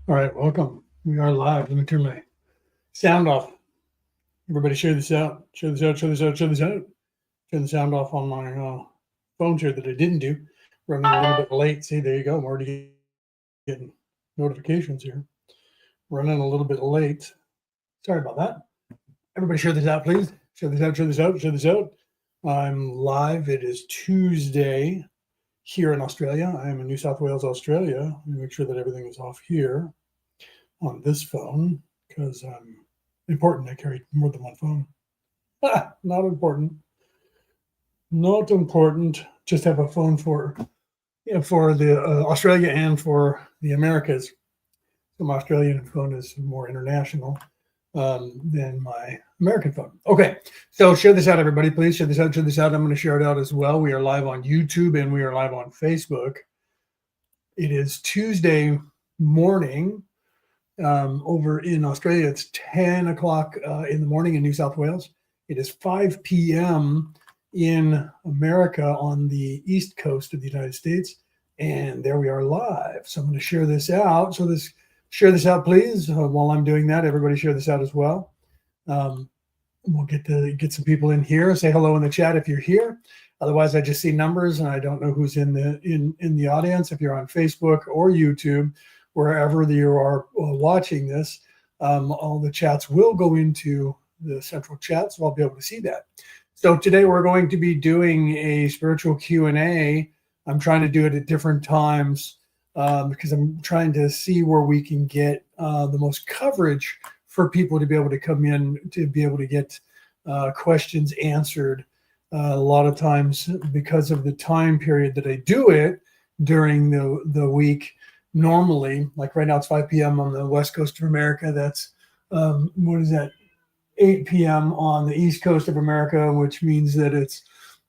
All right, welcome. We are live. Let me turn my sound off. Everybody share this out. Share this out, share this out, share this out. Turn the sound off on my phone here that I didn't do. Running a little bit late. See, there you go. I'm already getting notifications here. Running a little bit late. Sorry about that. Everybody share this out, please. Share this out, share this out, share this out. I'm live. It is Tuesday here in Australia. I am in New South Wales, Australia. Let me make sure that everything is off here on this phone because I'm important. I carry more than one phone. Not important. Not important. Just have a phone for the Australia and for the Americas. So my Australian phone is more international than my American phone. Okay, so share this out, everybody. Please share this out. Share this out. I'm going to share it out as well. We are live on YouTube and we are live on Facebook. It is Tuesday morning. Over in Australia, it's 10 o'clock in the morning in New South Wales. It is 5 p.m. in America on the East Coast of the United States. And there we are live. So I'm going to share this out. Share this out, please. While I'm doing that, everybody share this out as well. We'll get some people in here. Say hello in the chat if you're here. Otherwise, I just see numbers and I don't know who's in the audience. If you're on Facebook or YouTube, wherever you are watching this, all the chats will go into the central chat, so I'll be able to see that. So today we're going to be doing a spiritual Q&A. I'm trying to do it at different times because I'm trying to see where we can get the most coverage for people to be able to come in, to be able to get questions answered. A lot of times, because of the time period that I do it during the week, normally, like right now it's 5 p.m. on the West Coast of America. That's, 8 p.m. on the East Coast of America, which means that it's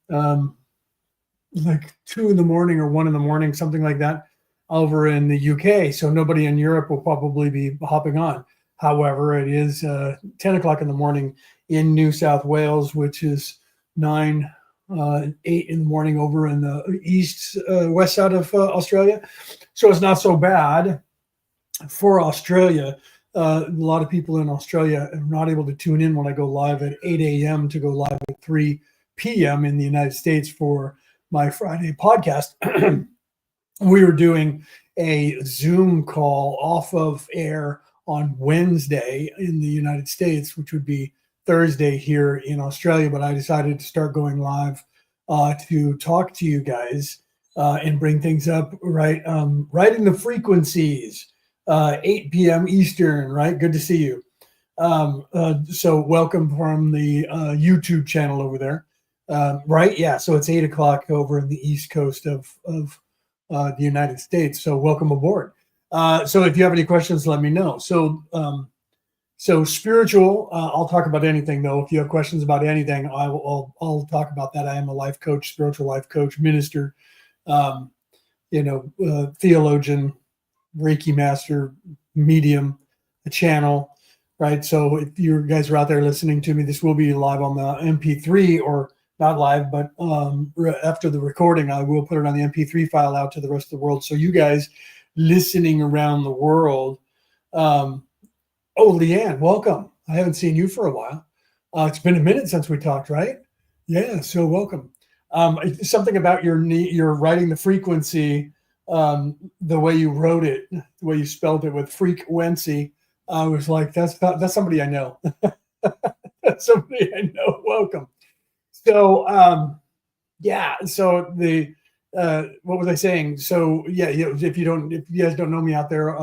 like 2 in the morning or 1 in the morning, something like that, over in the UK. So nobody in Europe will probably be hopping on. However, it is 10 o'clock in the morning in New South Wales, which is 8 in the morning over in the west side of Australia. So it's not so bad for Australia. A lot of people in Australia are not able to tune in when I go live at 8 a.m. to go live at 3 p.m. in the United States for my Friday podcast. We were doing a Zoom call off of air on Wednesday in the United States, which would be Thursday here in Australia, but I decided to start going live to talk to you guys and bring things up right in the frequencies, 8 p.m. Eastern, right? Good to see you. So welcome from the YouTube channel over there, right? Yeah, so it's 8 o'clock over in the East Coast of the United States. So welcome aboard. So if you have any questions, let me know. So spiritual, I'll talk about anything though. If you have questions about anything, I'll talk about that. I am a life coach, spiritual life coach, minister, theologian, Reiki master, medium, a channel, right? So if you guys are out there listening to me, this will be live on the MP3, or not live, but after the recording, I will put it on the MP3 file out to the rest of the world. So you guys listening around the world, oh, Leanne, welcome. I haven't seen you for a while. It's been a minute since we talked, right? Yeah, so welcome. Something about your writing the frequency, the way you wrote it, the way you spelled it with frequency. I was like, that's somebody I know. That's somebody I know. Welcome. So, so what was I saying? So yeah, if you guys don't know me out there,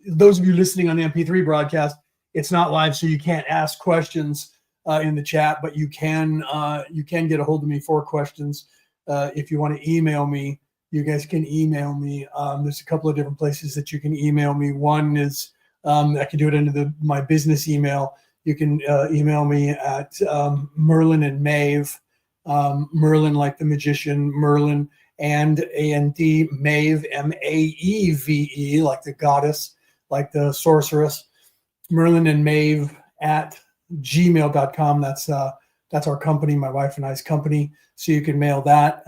those of you listening on the MP3 broadcast, it's not live, so you can't ask questions in the chat, but you can get a hold of me for questions. If you want to email me, you guys can email me. There's a couple of different places that you can email me. One is I can do it into my business email. You can email me at Merlin and Maeve, Merlin like the magician, Merlin and Maeve, Maeve, like the goddess, like the sorceress, Merlin and Maeve at gmail.com. That's our company, my wife and I's company. So you can mail that.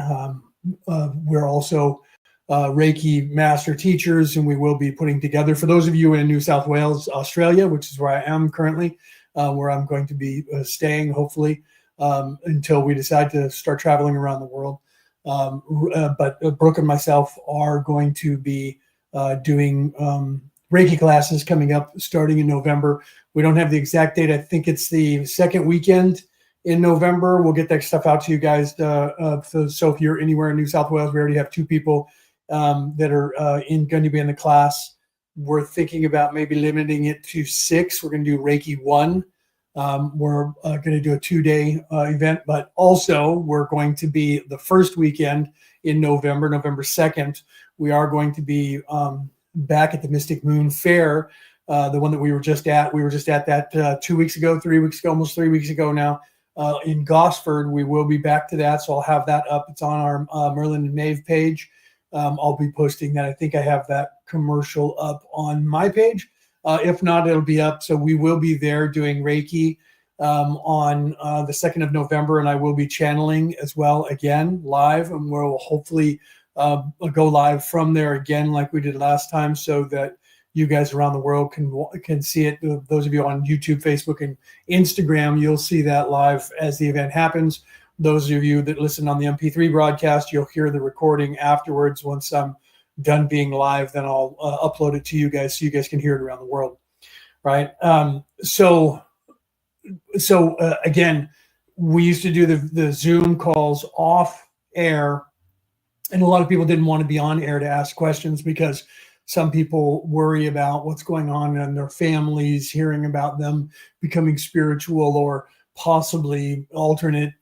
We're also Reiki master teachers, and we will be putting together, for those of you in New South Wales, Australia, which is where I am currently, where I'm going to be staying, hopefully, until we decide to start traveling around the world. But Brooke and myself are going to be doing Reiki classes coming up starting in November. We don't have the exact date. I think it's the second weekend in November. We'll get that stuff out to you guys. So if you're anywhere in New South Wales, we already have 2 people that are going to be in the class. We're thinking about maybe limiting it to 6. We're going to do Reiki 1. We're going to do a 2-day event, but also we're going to be the first weekend in November, November 2nd. We are going to be back at the Mystic Moon Fair, the one that we were just at. We were just at that 2 weeks ago, 3 weeks ago, almost 3 weeks ago now, in Gosford. We will be back to that, so I'll have that up. It's on our Merlin and Maeve page. I'll be posting that. I think I have that commercial up on my page. If not, it'll be up. So we will be there doing Reiki on the 2nd of November, and I will be channeling as well again live, and we'll hopefully go live from there again like we did last time, so that you guys around the world can see it. Those of you on YouTube, Facebook, and Instagram, you'll see that live as the event happens. Those of you that listen on the MP3 broadcast, you'll hear the recording afterwards. Once I'm done being live, then I'll upload it to you guys so you guys can hear it around the world, right? So again, we used to do the Zoom calls off air, and a lot of people didn't want to be on air to ask questions because some people worry about what's going on in their families, hearing about them becoming spiritual or possibly alternate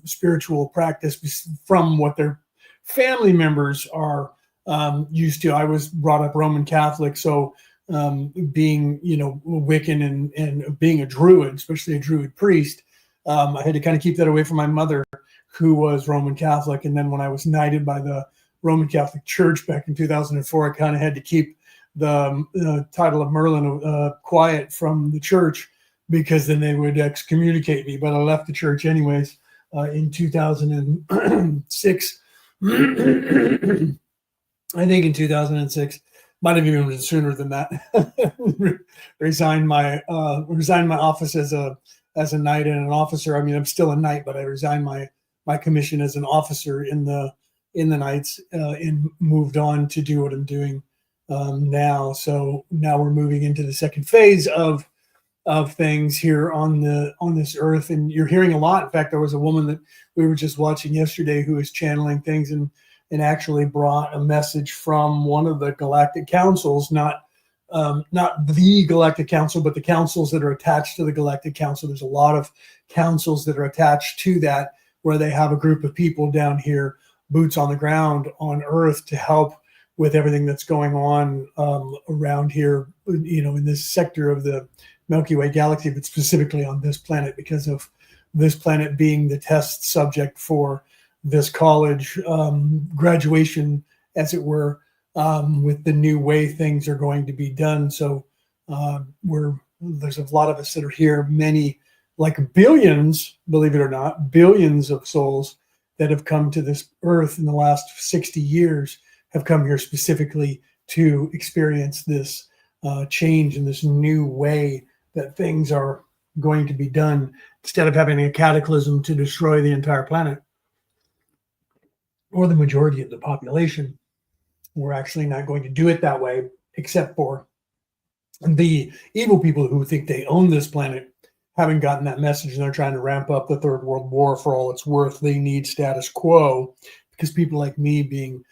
spiritual practice from what their family members are used to. I was brought up Roman Catholic, so being, Wiccan and being a Druid, especially a Druid priest, I had to kind of keep that away from my mother, who was Roman Catholic. And then when I was knighted by the Roman Catholic Church back in 2004, I kind of had to keep the title of Merlin quiet from the church, because then they would excommunicate me. But I left the church anyways in 2006. I think in 2006, might have even been sooner than that. resigned my office as a knight and an officer. I mean, I'm still a knight, but I resigned my commission as an officer in the Knights and moved on to do what I'm doing now. So now we're moving into the second phase of things here on this earth, and you're hearing a lot. In fact, there was a woman that we were just watching yesterday who was channeling things and actually brought a message from one of the galactic councils, not the galactic council, but the councils that are attached to the galactic council. There's a lot of councils that are attached to that, where they have a group of people down here, boots on the ground on earth, to help with everything that's going on around here, in this sector of the Milky Way galaxy, but specifically on this planet, because of this planet being the test subject for this college graduation, as it were, with the new way things are going to be done. So there's a lot of us that are here, many, like billions, believe it or not, billions of souls that have come to this earth in the last 60 years have come here specifically to experience this change in this new way that things are going to be done, instead of having a cataclysm to destroy the entire planet or the majority of the population. We're actually not going to do it that way, except for the evil people who think they own this planet, having gotten that message, and they're trying to ramp up the Third World War for all it's worth. They need status quo, because people like me being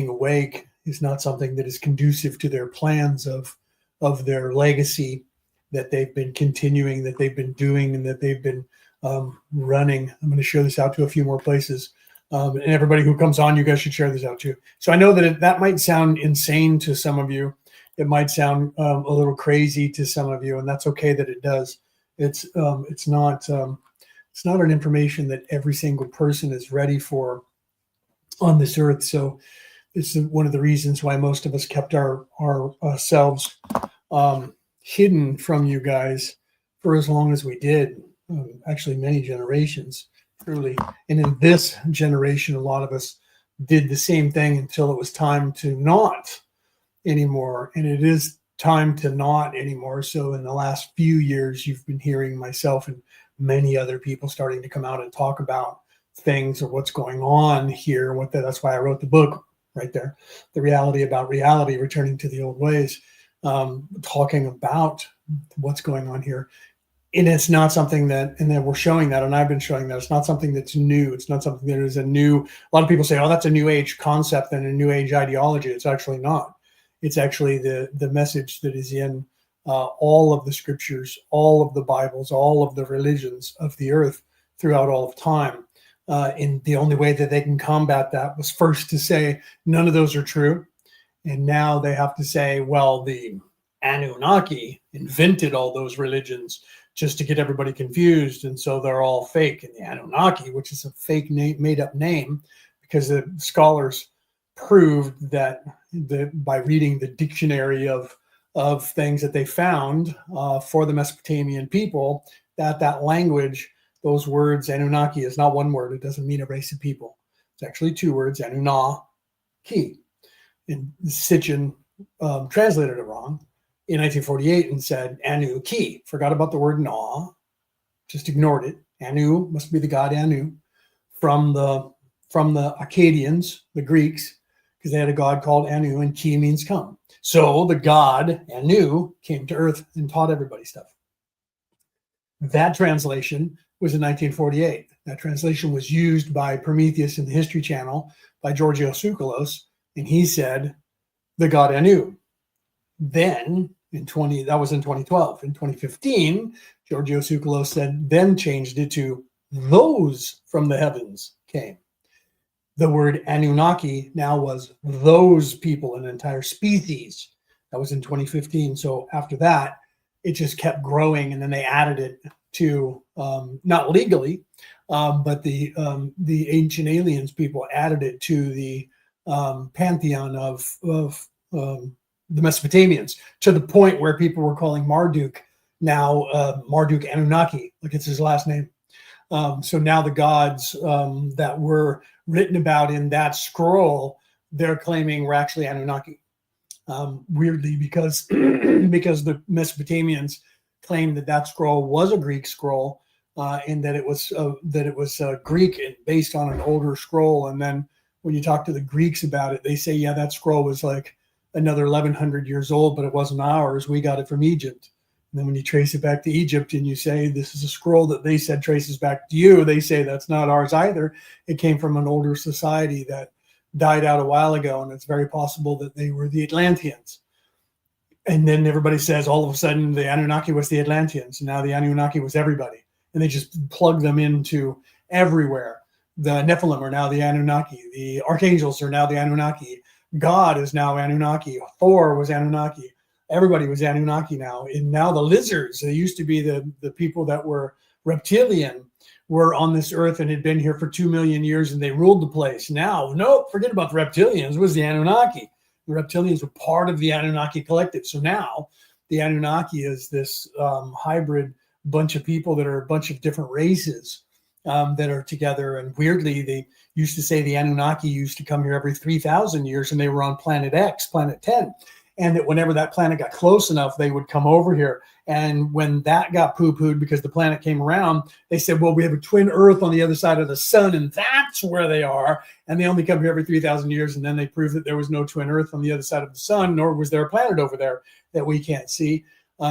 awake is not something that is conducive to their plans of their legacy that they've been continuing, that they've been doing, and that they've been running. I'm going to share this out to a few more places. And everybody who comes on, you guys should share this out too. So I know that that might sound insane to some of you. It might sound a little crazy to some of you, and that's okay that it does. It's not an information that every single person is ready for on this earth. So it's one of the reasons why most of us kept ourselves hidden from you guys for as long as we did, actually many generations, truly. And in this generation, a lot of us did the same thing until it was time to not anymore. And it is time to not anymore. So in the last few years, you've been hearing myself and many other people starting to come out and talk about things or what's going on here. That's why I wrote the book right there, The Reality About Reality, Returning to the Old Ways, talking about what's going on here. And it's not something that, and then we're showing that, and I've been showing that it's not something that's new. It's not something that is a lot of people say, oh, that's a new age concept and a new age ideology. It's actually not. It's actually the message that is in all of the scriptures, all of the Bibles, all of the religions of the earth throughout all of time. And the only way that they can combat that was first to say none of those are true. And now they have to say, well, the Anunnaki invented all those religions just to get everybody confused. And so they're all fake. And the Anunnaki, which is a fake made up name, because the scholars proved that by reading the dictionary of things that they found for the Mesopotamian people, that language, those words, Anunnaki is not one word. It doesn't mean a race of people. It's actually two words, Anunnaki. And Sitchin translated it wrong in 1948 and said Anu-ki, forgot about the word na, just ignored it. Anu must be the god Anu from the Akkadians, the Greeks, because they had a god called Anu, and ki means come. So the god Anu came to earth and taught everybody stuff. That translation was in 1948. That translation was used by Prometheus in the History Channel by Georgios Tsoukalos, and he said the god Anu. Then that was in 2012. In 2015, Georgios Tsoukalos then changed it to those from the heavens came. The word Anunnaki now was those people, an entire species. That was in 2015. So after that, it just kept growing, and then they added it to not legally, but the ancient aliens people added it to the pantheon of the Mesopotamians, to the point where people were calling Marduk now Marduk Anunnaki, like it's his last name. So now the gods that were written about in that scroll, they're claiming were actually Anunnaki. Weirdly, because because the Mesopotamians claimed that scroll was a Greek scroll, and that it was Greek based on an older scroll. And then when you talk to the Greeks about it, they say, yeah, that scroll was like another 1,100 years old, but it wasn't ours. We got it from Egypt. And then when you trace it back to Egypt and you say this is a scroll that they said traces back to you, they say that's not ours either. It came from an older society that died out a while ago, and it's very possible that they were the Atlanteans. And then everybody says all of a sudden the Anunnaki was the Atlanteans, and now the Anunnaki was everybody. And they just plug them into everywhere. The Nephilim are now the Anunnaki. The archangels are now the Anunnaki. God is now Anunnaki. Thor was Anunnaki. Everybody was Anunnaki now. And now the lizards, they used to be the people that were reptilian, were on this earth and had been here for 2 million years, and they ruled the place. Now, nope, forget about the reptilians. It was the Anunnaki. The reptilians were part of the Anunnaki collective. So now the Anunnaki is this hybrid bunch of people that are a bunch of different races that are together. And weirdly, they used to say the Anunnaki used to come here every 3,000 years, and they were on planet X, planet 10. And that whenever that planet got close enough, they would come over here. And when that got poo-pooed because the planet came around, they said, well, we have a twin Earth on the other side of the sun, and that's where they are. And they only come here every 3,000 years. And then they proved that there was no twin Earth on the other side of the sun, nor was there a planet over there that we can't see.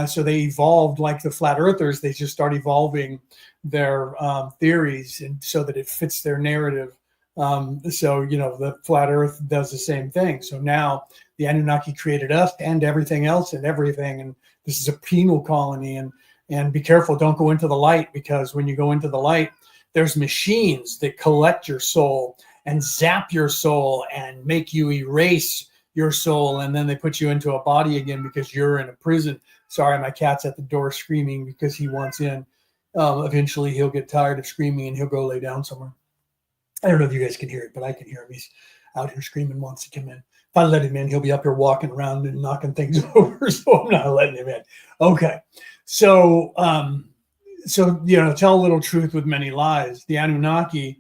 So they evolved like the flat earthers. They just start evolving their theories and so that it fits their narrative. So, you know, the flat earth does the same thing. So now the Anunnaki created us and everything else and everything. And this is a penal colony, and be careful. Don't go into the light, because when you go into the light, there's machines that collect your soul and zap your soul and make you erase your soul. And then they put you into a body again because you're in a prison. Sorry, my cat's at the door screaming because he wants in. Eventually he'll get tired of screaming and he'll go lay down somewhere. I don't know if you guys can hear it, but I can hear him. He's out here screaming, wants to come in. If I let him in, he'll be up here walking around and knocking things over. So I'm not letting him in. Okay. So, you know, tell a little truth with many lies. The Anunnaki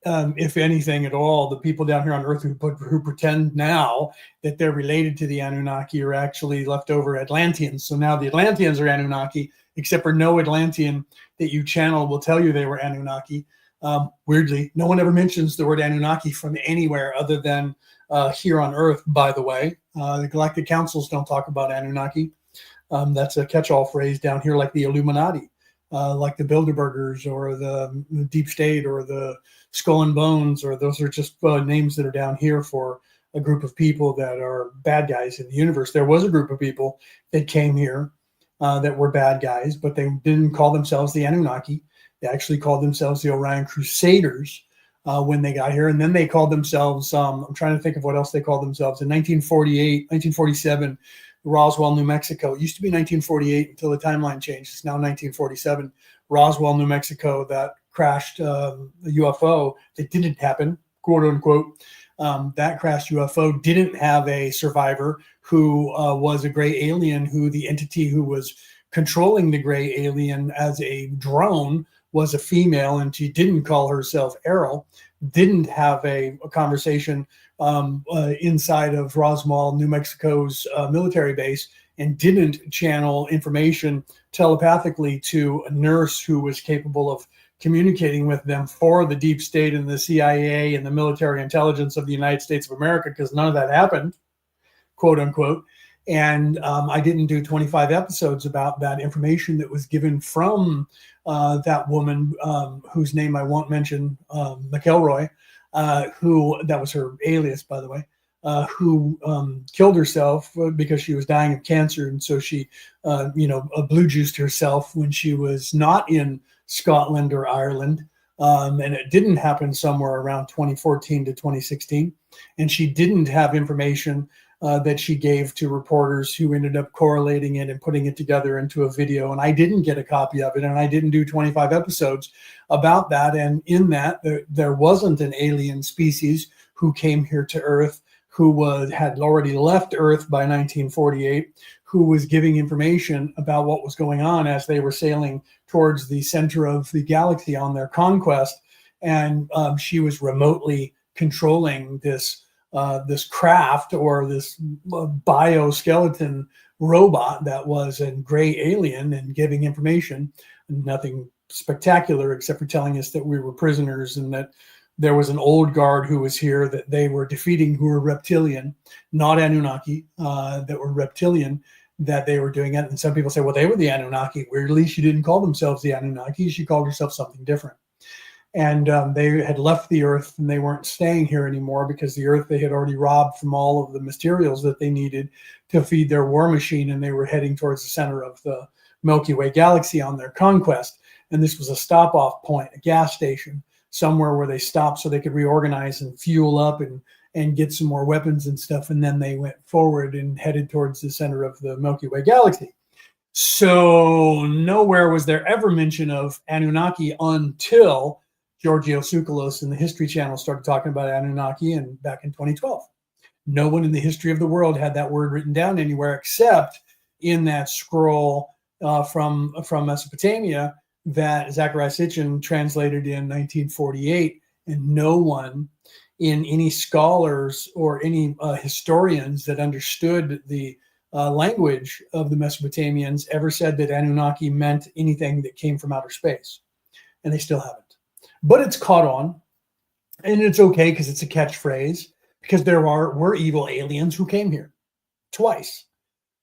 if anything at all, the people down here on Earth who pretend now that they're related to the Anunnaki are actually leftover Atlanteans. So now the Atlanteans are Anunnaki, except for no Atlantean that you channel will tell you they were Anunnaki. Weirdly, no one ever mentions the word Anunnaki from anywhere other than here on Earth, by the way. The Galactic Councils don't talk about Anunnaki. That's a catch-all phrase down here, like the Illuminati, like the Bilderbergers or the Deep State or the Skull and Bones, or those are just names that are down here for a group of people that are bad guys in the universe. There was a group of people that came here that were bad guys, but they didn't call themselves the Anunnaki. They actually called themselves the Orion Crusaders when they got here. And then they called themselves, I'm trying to think of what else they called themselves. In 1948, 1947, Roswell, New Mexico. It used to be 1948 until the timeline changed. It's now 1947. Roswell, New Mexico, that crashed a UFO that didn't happen, quote unquote. That crashed UFO didn't have a survivor who was a gray alien, who the entity who was controlling the gray alien as a drone was a female, and she didn't call herself Errol, didn't have a conversation inside of Roswell, New Mexico's military base, and didn't channel information telepathically to a nurse who was capable of communicating with them for the deep state and the CIA and the military intelligence of the United States of America, because none of that happened, quote unquote. And I didn't do 25 episodes about that information that was given from that woman whose name I won't mention, McElroy, who, that was her alias, by the way, who killed herself because she was dying of cancer. And so she, blue juiced herself when she was not in Scotland or Ireland. And it didn't happen somewhere around 2014 to 2016. And she didn't have information that she gave to reporters who ended up correlating it and putting it together into a video. And I didn't get a copy of it, and I didn't do 25 episodes about that. And in that, there wasn't an alien species who came here to Earth, who had already left Earth by 1948, who was giving information about what was going on as they were sailing towards the center of the galaxy on their conquest. And she was remotely controlling this craft, or this bioskeleton robot that was a gray alien, and giving information. Nothing spectacular except for telling us that we were prisoners and that there was an old guard who was here that they were defeating, who were reptilian, not Anunnaki, that were reptilian, that they were doing it. And some people say, well, they were the Anunnaki. Weirdly, she didn't call themselves the Anunnaki. She called herself something different. And they had left the Earth, and they weren't staying here anymore, because the Earth they had already robbed from all of the materials that they needed to feed their war machine, and they were heading towards the center of the Milky Way galaxy on their conquest. And this was a stop-off point, a gas station, somewhere where they stopped so they could reorganize and fuel up and get some more weapons and stuff. And then they went forward and headed towards the center of the Milky Way galaxy. So nowhere was there ever mention of Anunnaki until Giorgio Tsoukalos in the History Channel started talking about Anunnaki, and back in 2012. No one in the history of the world had that word written down anywhere except in that scroll from Mesopotamia that Zecharia Sitchin translated in 1948, and no one in any scholars or any historians that understood the language of the Mesopotamians ever said that Anunnaki meant anything that came from outer space, and they still haven't. But it's caught on, and it's okay because it's a catchphrase, because there were evil aliens who came here twice.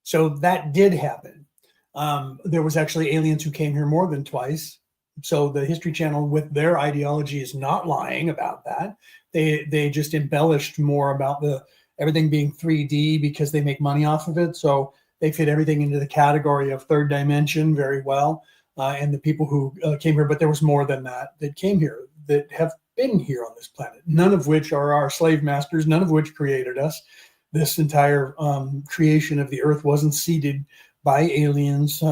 So that did happen. There was actually aliens who came here more than twice. So the History Channel, with their ideology, is not lying about that. They just embellished more about everything being 3D because they make money off of it. So they fit everything into the category of third dimension very well. And the people who came here, but there was more than that came here, that have been here on this planet, none of which are our slave masters, none of which created us. This entire creation of the Earth wasn't seeded by aliens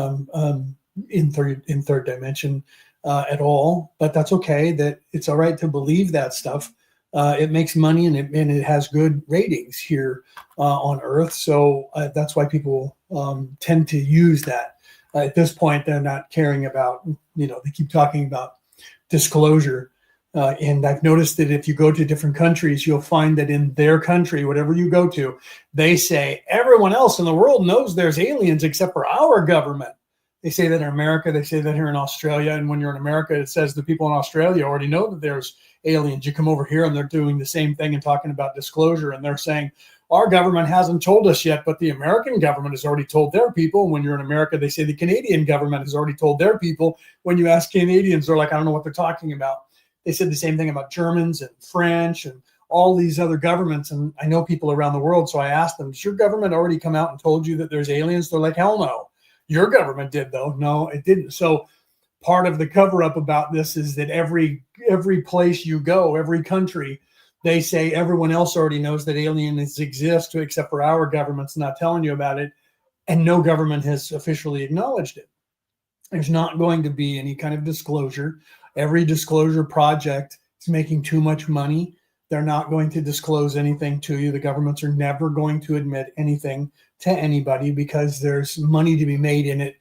in third dimension at all. But that's okay. That it's all right to believe that stuff. It makes money, and it has good ratings here on Earth. So that's why people tend to use that. At this point, they're not caring about, they keep talking about disclosure, And I've noticed that if you go to different countries, you'll find that in their country, whatever you go to, they say everyone else in the world knows there's aliens except for our government. They say that in America, they say that here in Australia. And when you're in America, it says the people in Australia already know that there's aliens. You come over here and they're doing the same thing and talking about disclosure. And they're saying, our government hasn't told us yet, but the American government has already told their people. When you're in America, they say the Canadian government has already told their people. When you ask Canadians, they're like, I don't know what they're talking about. They said the same thing about Germans and French and all these other governments. And I know people around the world. So I asked them, does your government already come out and told you that there's aliens? They're like, hell no. Your government did, though. No, it didn't. So part of the cover up about this is that every place you go, every country, they say everyone else already knows that aliens exist except for our government's not telling you about it. And no government has officially acknowledged it. There's not going to be any kind of disclosure. Every disclosure project is making too much money. They're not going to disclose anything to you. The governments are never going to admit anything to anybody because there's money to be made in it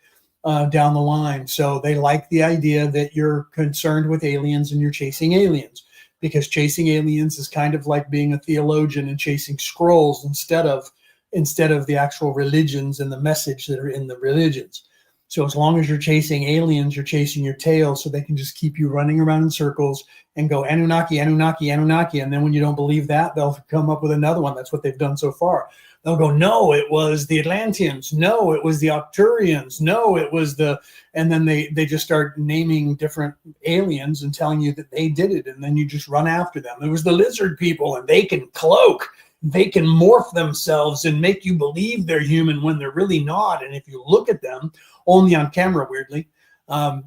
down the line. So they like the idea that you're concerned with aliens and you're chasing aliens, because chasing aliens is kind of like being a theologian and chasing scrolls instead of the actual religions and the message that are in the religions. So as long as you're chasing aliens, you're chasing your tail, so they can just keep you running around in circles and go Anunnaki, Anunnaki, Anunnaki. And then when you don't believe that, they'll come up with another one. That's what they've done so far. They'll go, no, it was the Atlanteans. No, it was the Arcturians. No, it was the, and then they just start naming different aliens and telling you that they did it. And then you just run after them. It was the lizard people, and they can cloak. They can morph themselves and make you believe they're human when they're really not. And if you look at them, only on camera, weirdly,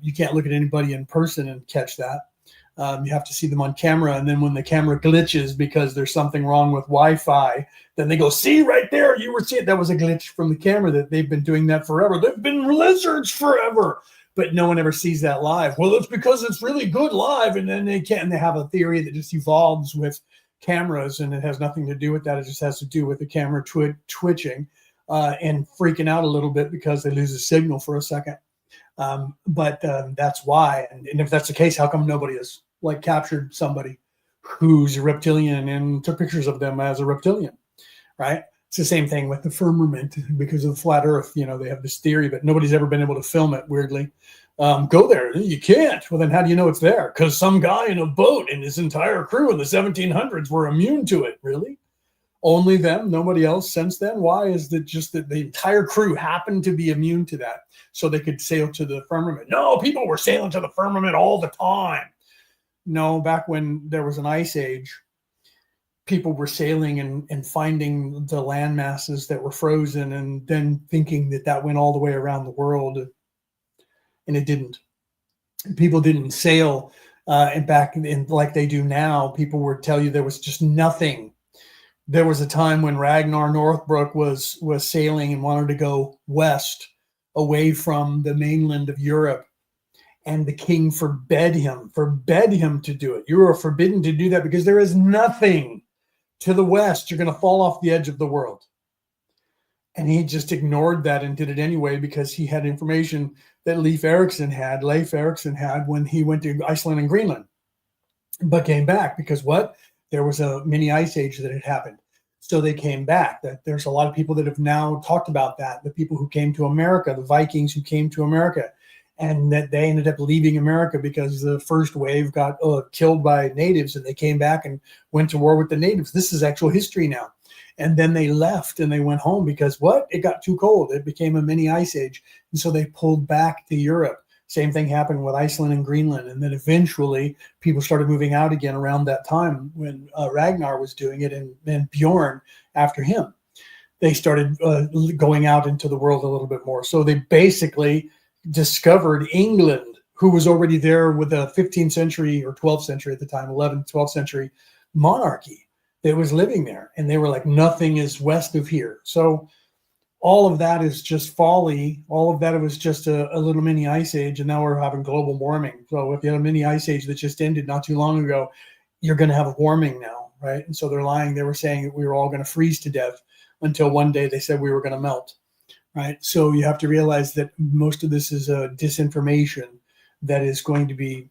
you can't look at anybody in person and catch that. You have to see them on camera. And then when the camera glitches because there's something wrong with Wi-Fi, then they go, see right there, you were seeing, that was a glitch from the camera. That they've been doing that forever. They've been lizards forever. But no one ever sees that live. Well, it's because it's really good live. And then they have a theory that just evolves with cameras, and it has nothing to do with that. It just has to do with the camera twitching and freaking out a little bit because they lose a signal for a second. But that's why. And if that's the case, how come nobody has like captured somebody who's a reptilian and took pictures of them as a reptilian, right? It's the same thing with the firmament because of the flat earth. You know, they have this theory, but nobody's ever been able to film it, weirdly. Go there. You can't. Well, then how do you know it's there? Because some guy in a boat and his entire crew in the 1700s were immune to it. Really? Only them? Nobody else since then? Why is it just that the entire crew happened to be immune to that so they could sail to the firmament? No, people were sailing to the firmament all the time. No, back when there was an ice age, people were sailing and finding the land masses that were frozen and then thinking that that went all the way around the world. And it didn't. People didn't sail and back in like they do now. People would tell you there was just nothing. There was a time when Ragnar Northbrook was sailing and wanted to go west away from the mainland of Europe. And the king forbade him to do it. You are forbidden to do that because there is nothing to the west. You're going to fall off the edge of the world. And he just ignored that and did it anyway because he had information that Leif Erikson had when he went to Iceland and Greenland, but came back because what? There was a mini ice age that had happened. So they came back. That there's a lot of people that have now talked about that. The people who came to America, the Vikings who came to America, and that they ended up leaving America because the first wave got killed by natives, and they came back and went to war with the natives. This is actual history now. And then they left and they went home because what? It got too cold. It became a mini ice age. And so they pulled back to Europe. Same thing happened with Iceland and Greenland. And then eventually people started moving out again around that time when Ragnar was doing it and Bjorn after him. They started going out into the world a little bit more. So they basically discovered England, who was already there with a 15th century or 12th century at the time, 11th, 12th century monarchy that was living there. And they were like, nothing is west of here. So all of that is just folly. All of that, it was just a little mini ice age. And now we're having global warming. So if you had a mini ice age that just ended not too long ago, you're going to have a warming now, right? And so they're lying. They were saying that we were all going to freeze to death until one day they said we were going to melt, right? So you have to realize that most of this is disinformation that is going to be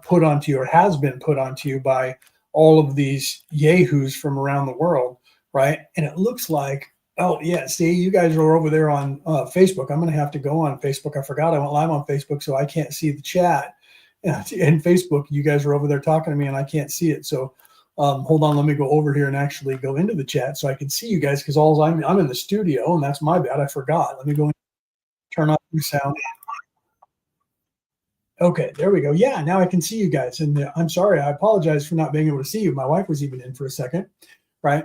put onto you, or has been put onto you by all of these yahoos from around the world, right? And it looks like, oh yeah, see, you guys are over there on Facebook. I'm going to have to go on Facebook. I forgot I went live on Facebook, so I can't see the chat. And Facebook, you guys are over there talking to me, and I can't see it. So hold on, let me go over here and actually go into the chat so I can see you guys, because I'm in the studio, and that's my bad. I forgot. Let me go and turn off your sound. Okay, there we go. Yeah, now I can see you guys. And I'm sorry, I apologize for not being able to see you. My wife was even in for a second, right?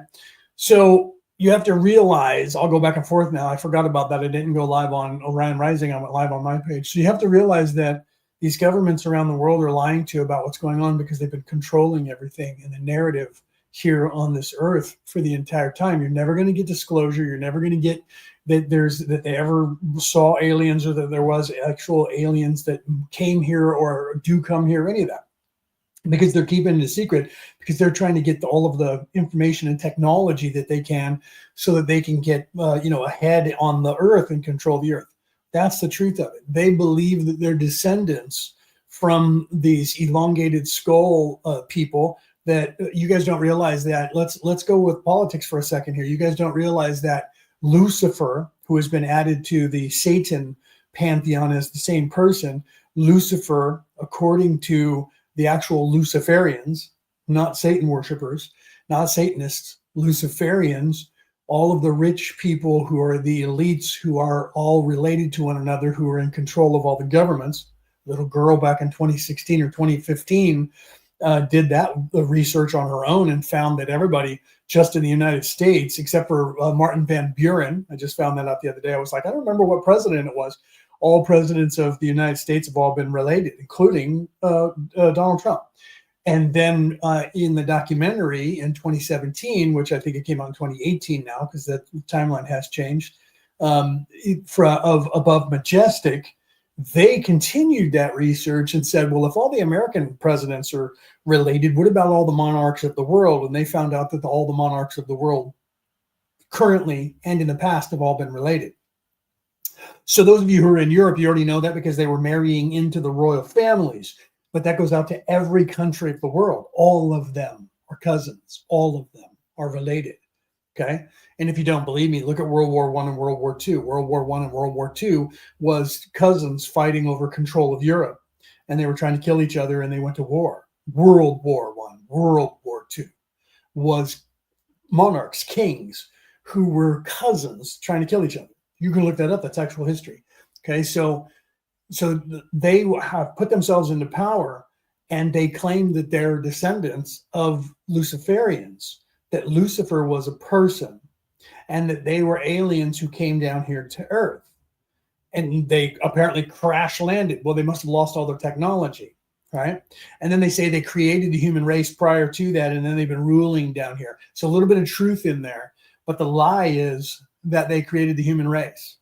So you have to realize, I'll go back and forth now. I forgot about that. I didn't go live on Orion Rising. I went live on my page. So you have to realize that these governments around the world are lying to you about what's going on, because they've been controlling everything in the narrative here on this earth for the entire time. You're never going to get disclosure. You're never going to get that they ever saw aliens, or that there was actual aliens that came here or do come here, any of that, because they're keeping it a secret, because they're trying to get all of the information and technology that they can, so that they can get ahead on the earth and control the earth. That's the truth of it. They believe that they're descendants from these elongated skull people. That you guys don't realize that. Let's go with politics for a second here. You guys don't realize that Lucifer, who has been added to the Satan pantheon as the same person, Lucifer, according to the actual Luciferians, not Satan worshipers, not Satanists, Luciferians, all of the rich people who are the elites, who are all related to one another, who are in control of all the governments. Little girl back in 2016 or 2015 did that research on her own and found that everybody just in the United States, except for Martin Van Buren, I just found that out the other day. I was like, I don't remember what president it was. All presidents of the United States have all been related, including Donald Trump. And then in the documentary in 2017, which I think it came out in 2018 now, because the timeline has changed, of Above Majestic, they continued that research and said, well, if all the American presidents are related, what about all the monarchs of the world? And they found out that all the monarchs of the world currently and in the past have all been related. So those of you who are in Europe, you already know that, because they were marrying into the royal families. But that goes out to every country of the world. All of them are cousins. All of them are related. Okay. And if you don't believe me, look at World War I and World War II. World War I and World War II was cousins fighting over control of Europe. And they were trying to kill each other, and they went to war. World War I, World War II was monarchs, kings, who were cousins trying to kill each other. You can look that up. That's actual history. Okay. So they have put themselves into power, and they claim that they're descendants of Luciferians, that Lucifer was a person, and that they were aliens who came down here to Earth. And they apparently crash landed. Well, they must have lost all their technology, right? And then they say they created the human race prior to that, and then they've been ruling down here. So a little bit of truth in there. But the lie is that they created the human race.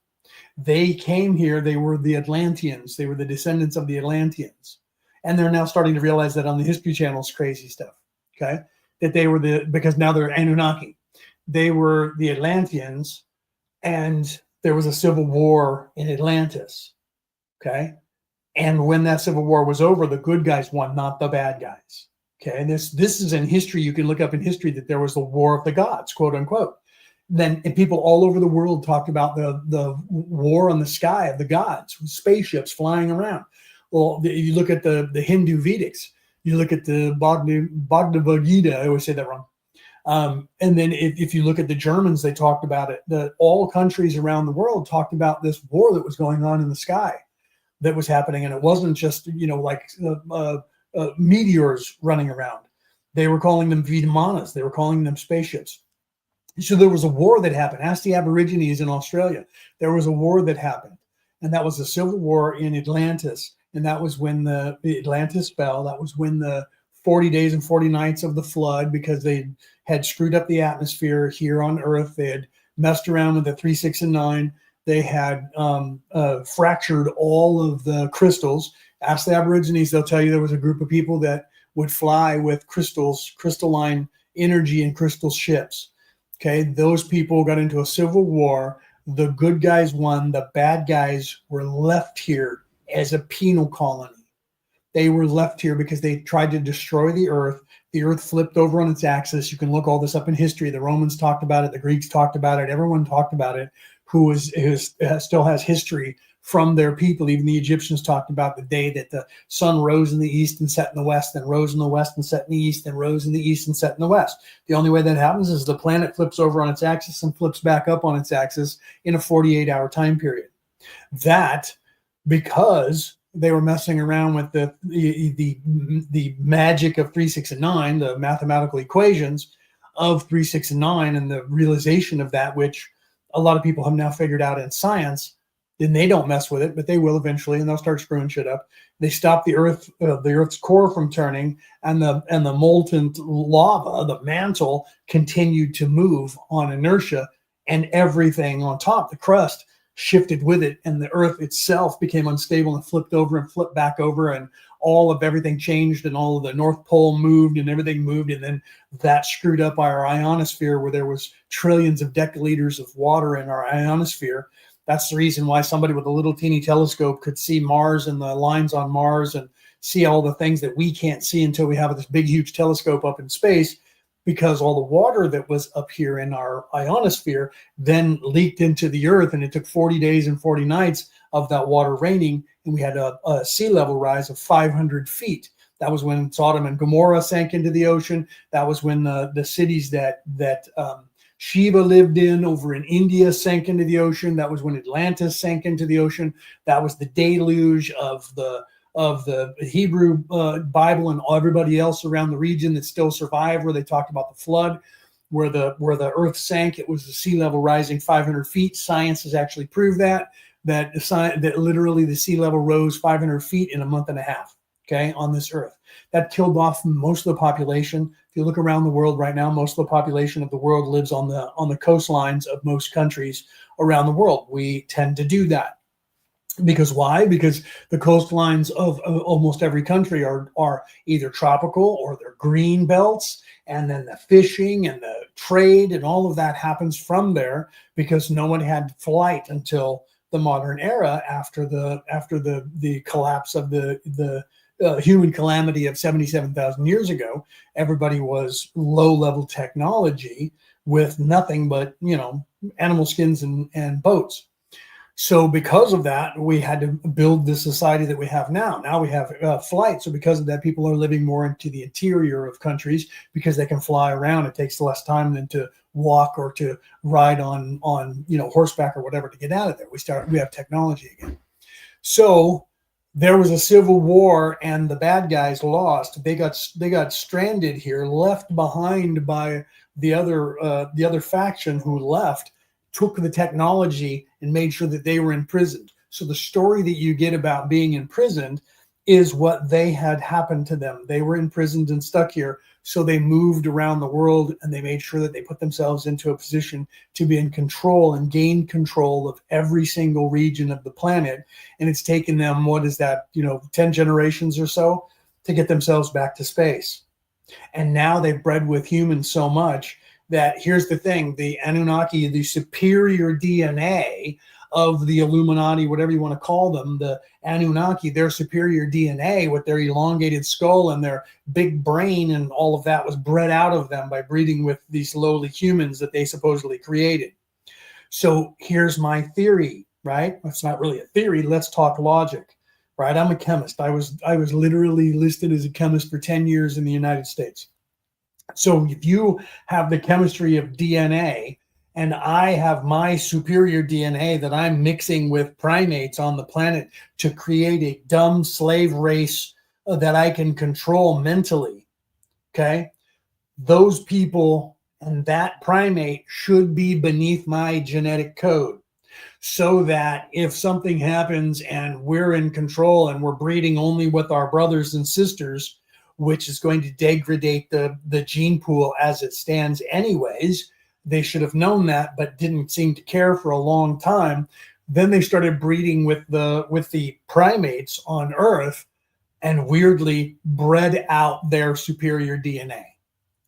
They came here. They were the Atlanteans. They were the descendants of the Atlanteans. And they're now starting to realize that on the History Channel's crazy stuff, okay? That they were because now they're Anunnaki. They were the Atlanteans, and there was a civil war in Atlantis, okay? And when that civil war was over, the good guys won, not the bad guys, okay? And this is in history. You can look up in history that there was the war of the gods, quote unquote. Then people all over the world talked about the war on the sky of the gods, with spaceships flying around. Well, you look at the Hindu Vedics, you look at the Bhagavad Gita, I always say that wrong. And then if you look at the Germans, they talked about it. All countries around the world talked about this war that was going on in the sky that was happening. And it wasn't just, meteors running around. They were calling them Vidmanas. They were calling them spaceships. So there was a war that happened. Ask the Aborigines in Australia. There was a war that happened. And that was the civil war in Atlantis. And that was when the Atlantis fell. That was when the 40 days and 40 nights of the flood, because they had screwed up the atmosphere here on Earth. They had messed around with the 3, 6, and 9. They had fractured all of the crystals. Ask the Aborigines. They'll tell you there was a group of people that would fly with crystals, crystalline energy, and crystal ships. Okay, those people got into a civil war. The good guys won. The bad guys were left here as a penal colony. They were left here because they tried to destroy the earth. The earth flipped over on its axis. You can look all this up in history. The Romans talked about it. The Greeks talked about it. Everyone talked about it who still has history from their people. Even the Egyptians talked about the day that the sun rose in the east and set in the west, and rose in the west and set in the east, and rose in the east and set in the west. The only way that happens is the planet flips over on its axis and flips back up on its axis in a 48-hour time period. That, because they were messing around with the magic of 3, 6, and 9, the mathematical equations of 3, 6, and 9, and the realization of that, which a lot of people have now figured out in science. Then they don't mess with it, but they will eventually, and they'll start screwing shit up. They stop the Earth's core from turning, and the molten lava, the mantle, continued to move on inertia, and everything on top, the crust, shifted with it, and the Earth itself became unstable and flipped over and flipped back over, and all of everything changed, and all of the North Pole moved, and everything moved, and then that screwed up our ionosphere, where there was trillions of decaliters of water in our ionosphere. That's the reason why somebody with a little teeny telescope could see Mars and the lines on Mars and see all the things that we can't see until we have this big, huge telescope up in space, because all the water that was up here in our ionosphere then leaked into the Earth, and it took 40 days and 40 nights of that water raining, and we had a sea level rise of 500 feet. That was when Sodom and Gomorrah sank into the ocean. That was when the cities that Shiva lived in over in India sank into the ocean. That was when Atlantis sank into the ocean. That was the deluge of the Hebrew Bible and everybody else around the region that still survived, where they talked about the flood, where the earth sank. It was the sea level rising 500 feet. Science has actually proved that literally the sea level rose 500 feet in a month and a half, okay, on this earth. That killed off most of the population. If you look around the world right now, most of the population of the world lives on the coastlines of most countries around the world. We tend to do that. Because why? Because the coastlines of almost every country are either tropical or they're green belts, and then the fishing and the trade and all of that happens from there, because no one had flight until the modern era, after the collapse of the human calamity of 77,000 years ago. Everybody was low-level technology with nothing but, animal skins and boats. So because of that, we had to build the society that we have now. Now we have flight. So because of that, people are living more into the interior of countries because they can fly around. It takes less time than to walk or to ride on horseback or whatever to get out of there. We have technology again. So there was a civil war, and the bad guys lost. They got stranded here, left behind by the other faction who left, took the technology and made sure that they were imprisoned. So the story that you get about being imprisoned is what they had happened to them. They were imprisoned and stuck here. So they moved around the world, and they made sure that they put themselves into a position to be in control and gain control of every single region of the planet. And it's taken them, 10 generations or so to get themselves back to space. And now they've bred with humans so much that, here's the thing, the Anunnaki, the superior DNA of the Illuminati, whatever you want to call them, the Anunnaki, their superior DNA with their elongated skull and their big brain and all of that was bred out of them by breeding with these lowly humans that they supposedly created. So here's my theory, right? It's not really a theory. Let's talk logic, right? I'm a chemist. I was literally listed as a chemist for 10 years in the United States. So if you have the chemistry of DNA, and I have my superior DNA that I'm mixing with primates on the planet to create a dumb slave race that I can control mentally, okay? Those people and that primate should be beneath my genetic code, so that if something happens and we're in control and we're breeding only with our brothers and sisters, which is going to degrade the gene pool as it stands anyways. They should have known that, but didn't seem to care for a long time. Then they started breeding with the primates on Earth, and weirdly bred out their superior DNA.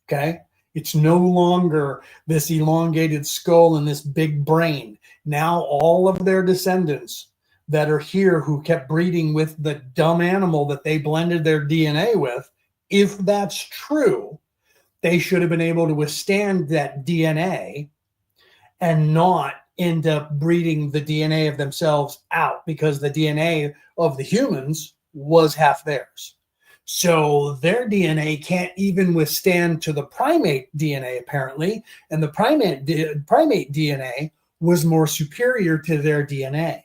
Okay? It's no longer this elongated skull and this big brain. Now all of their descendants that are here who kept breeding with the dumb animal that they blended their DNA with, if that's true, they should have been able to withstand that DNA and not end up breeding the DNA of themselves out, because the DNA of the humans was half theirs. So their DNA can't even withstand to the primate DNA, apparently. And the primate DNA was more superior to their DNA,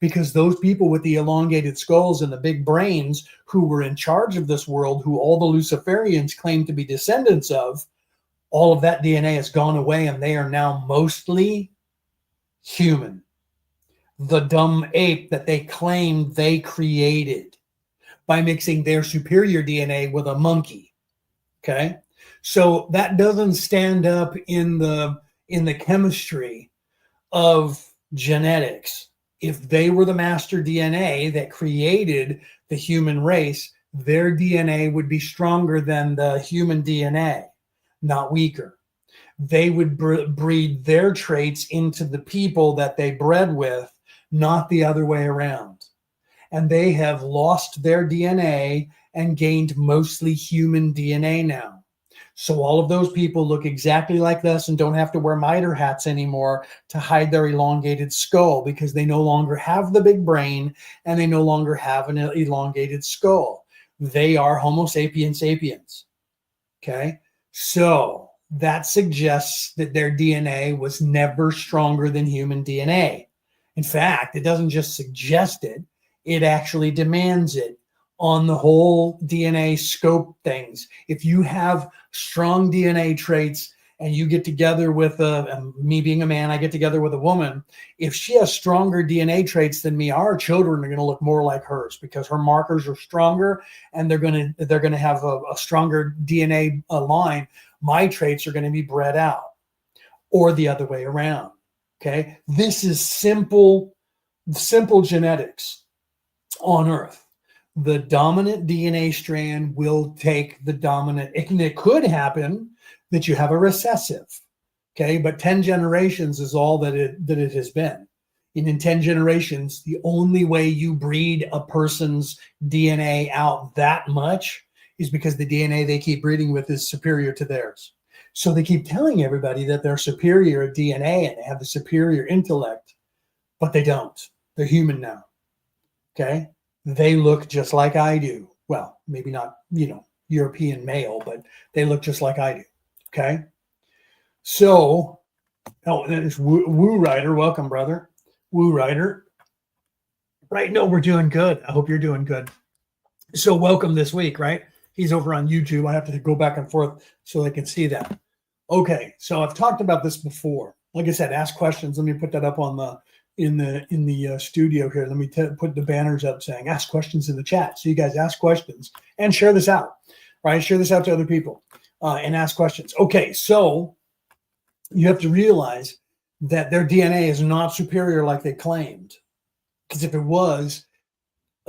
because those people with the elongated skulls and the big brains who were in charge of this world, who all the Luciferians claim to be descendants of, all of that DNA has gone away, and they are now mostly human. The dumb ape that they claim they created by mixing their superior DNA with a monkey. Okay, so that doesn't stand up in the chemistry of genetics. If they were the master DNA that created the human race, their DNA would be stronger than the human DNA, not weaker. They would breed their traits into the people that they bred with, not the other way around. And they have lost their DNA and gained mostly human DNA now. So all of those people look exactly like us and don't have to wear miter hats anymore to hide their elongated skull, because they no longer have the big brain and they no longer have an elongated skull. They are Homo sapiens sapiens. Okay, so that suggests that their DNA was never stronger than human DNA. In fact, it doesn't just suggest it, it actually demands it on the whole DNA scope things. If you have strong DNA traits and you get together with me being a man, I get together with a woman, if she has stronger DNA traits than me, our children are going to look more like hers, because her markers are stronger and they're going to have a stronger DNA line. My traits are going to be bred out, or the other way around. Okay, this is simple genetics on Earth. The dominant DNA strand will take the dominant. It could happen that you have a recessive, okay, but 10 generations is all that it has been. And in 10 generations, the only way you breed a person's DNA out that much is because the DNA they keep breeding with is superior to theirs. So they keep telling everybody that they're superior at DNA and they have the superior intellect, but they don't. They're human now, okay? They look just like I do. Well, maybe not, European male, but they look just like I do. Okay. So, that is Woo Rider. Welcome, brother. Woo Rider. Right. No, we're doing good. I hope you're doing good. So welcome this week, right? He's over on YouTube. I have to go back and forth so they can see that. Okay. So I've talked about this before. Like I said, ask questions. Let me put that up on in the studio here. Let me put the banners up saying ask questions in the chat. So you guys ask questions and share this out, right? Share this out to other people and ask questions. Okay, so you have to realize that their DNA is not superior like they claimed, because if it was,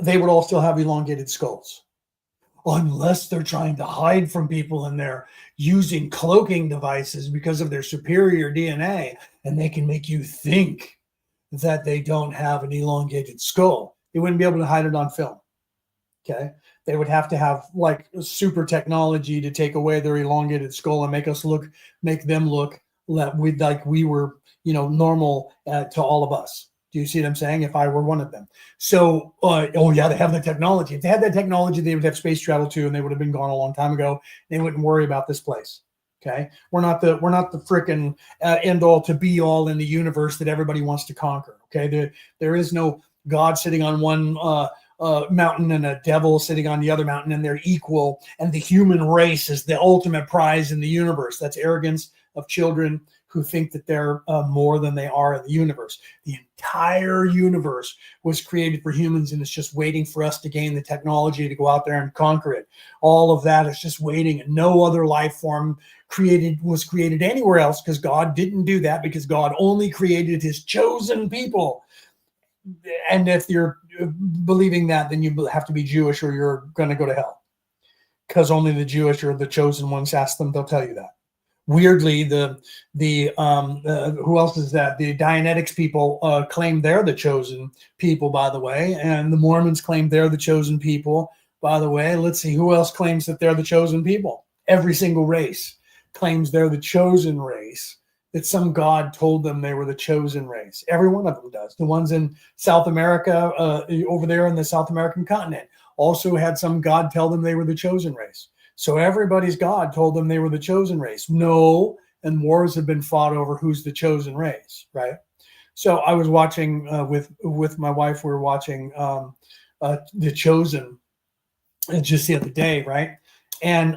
they would all still have elongated skulls, unless they're trying to hide from people and they're using cloaking devices because of their superior DNA, and they can make you think that they don't have an elongated skull. They wouldn't be able to hide it on film. Okay. They would have to have like super technology to take away their elongated skull and make them look like we were, normal to all of us. Do you see what I'm saying? If I were one of them. So, they have the technology. If they had that technology, they would have space travel too, and they would have been gone a long time ago. They wouldn't worry about this place. Okay, we're not the freaking end all to be all in the universe that everybody wants to conquer. Okay, there is no God sitting on one mountain and a devil sitting on the other mountain, and they're equal. And the human race is the ultimate prize in the universe. That's arrogance of children who think that they're more than they are in the universe. The entire universe was created for humans, and it's just waiting for us to gain the technology to go out there and conquer it. All of that is just waiting, and no other life form was created anywhere else, because God didn't do that, because God only created his chosen people. And if you're believing that, then you have to be Jewish or you're going to go to hell, because only the Jewish or the chosen ones ask them, they'll tell you that. Weirdly, who else is that? The Dianetics people claim they're the chosen people, by the way, and the Mormons claim they're the chosen people, by the way. Let's see, who else claims that they're the chosen people? Every single race claims they're the chosen race, that some God told them they were the chosen race. Every one of them does. The ones in South America, over there in the South American continent, also had some God tell them they were the chosen race. So everybody's God told them they were the chosen race. No, and wars have been fought over who's the chosen race, right? So I was watching with my wife. We were watching The Chosen just the other day, right? And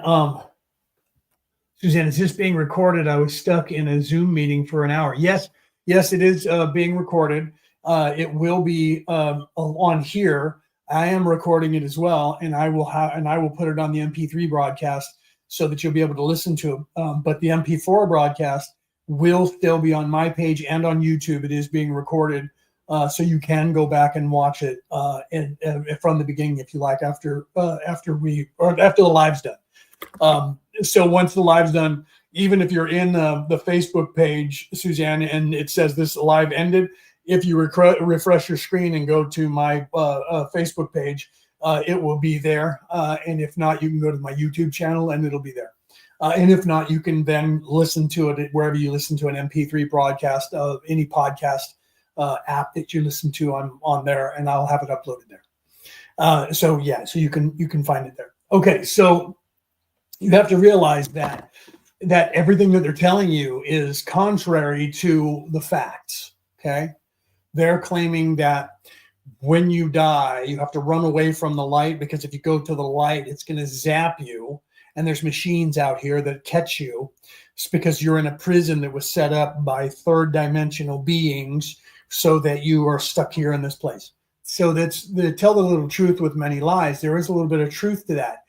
Suzanne, is this being recorded? I was stuck in a Zoom meeting for an hour. Yes, it is being recorded. It will be on here. I am recording it as well, and I will put it on the MP3 broadcast so that you'll be able to listen to it. But the MP4 broadcast will still be on my page and on YouTube. It is being recorded, so you can go back and watch it from the beginning if you like, after the live's done. So once the live's done, even if you're in the Facebook page, Suzanne, and it says this live ended, if you refresh your screen and go to my Facebook page, it will be there. And if not, you can go to my YouTube channel and it'll be there. And if not, you can then listen to it wherever you listen to an MP3 broadcast of any podcast app that you listen to on there, and I'll have it uploaded there. So you can find it there. Okay, so you have to realize that everything that they're telling you is contrary to the facts. Okay, they're claiming that when you die, you have to run away from the light, because if you go to the light, it's going to zap you. And there's machines out here that catch you. It's because you're in a prison that was set up by third dimensional beings so that you are stuck here in this place. So they tell the little truth with many lies. There is a little bit of truth to that,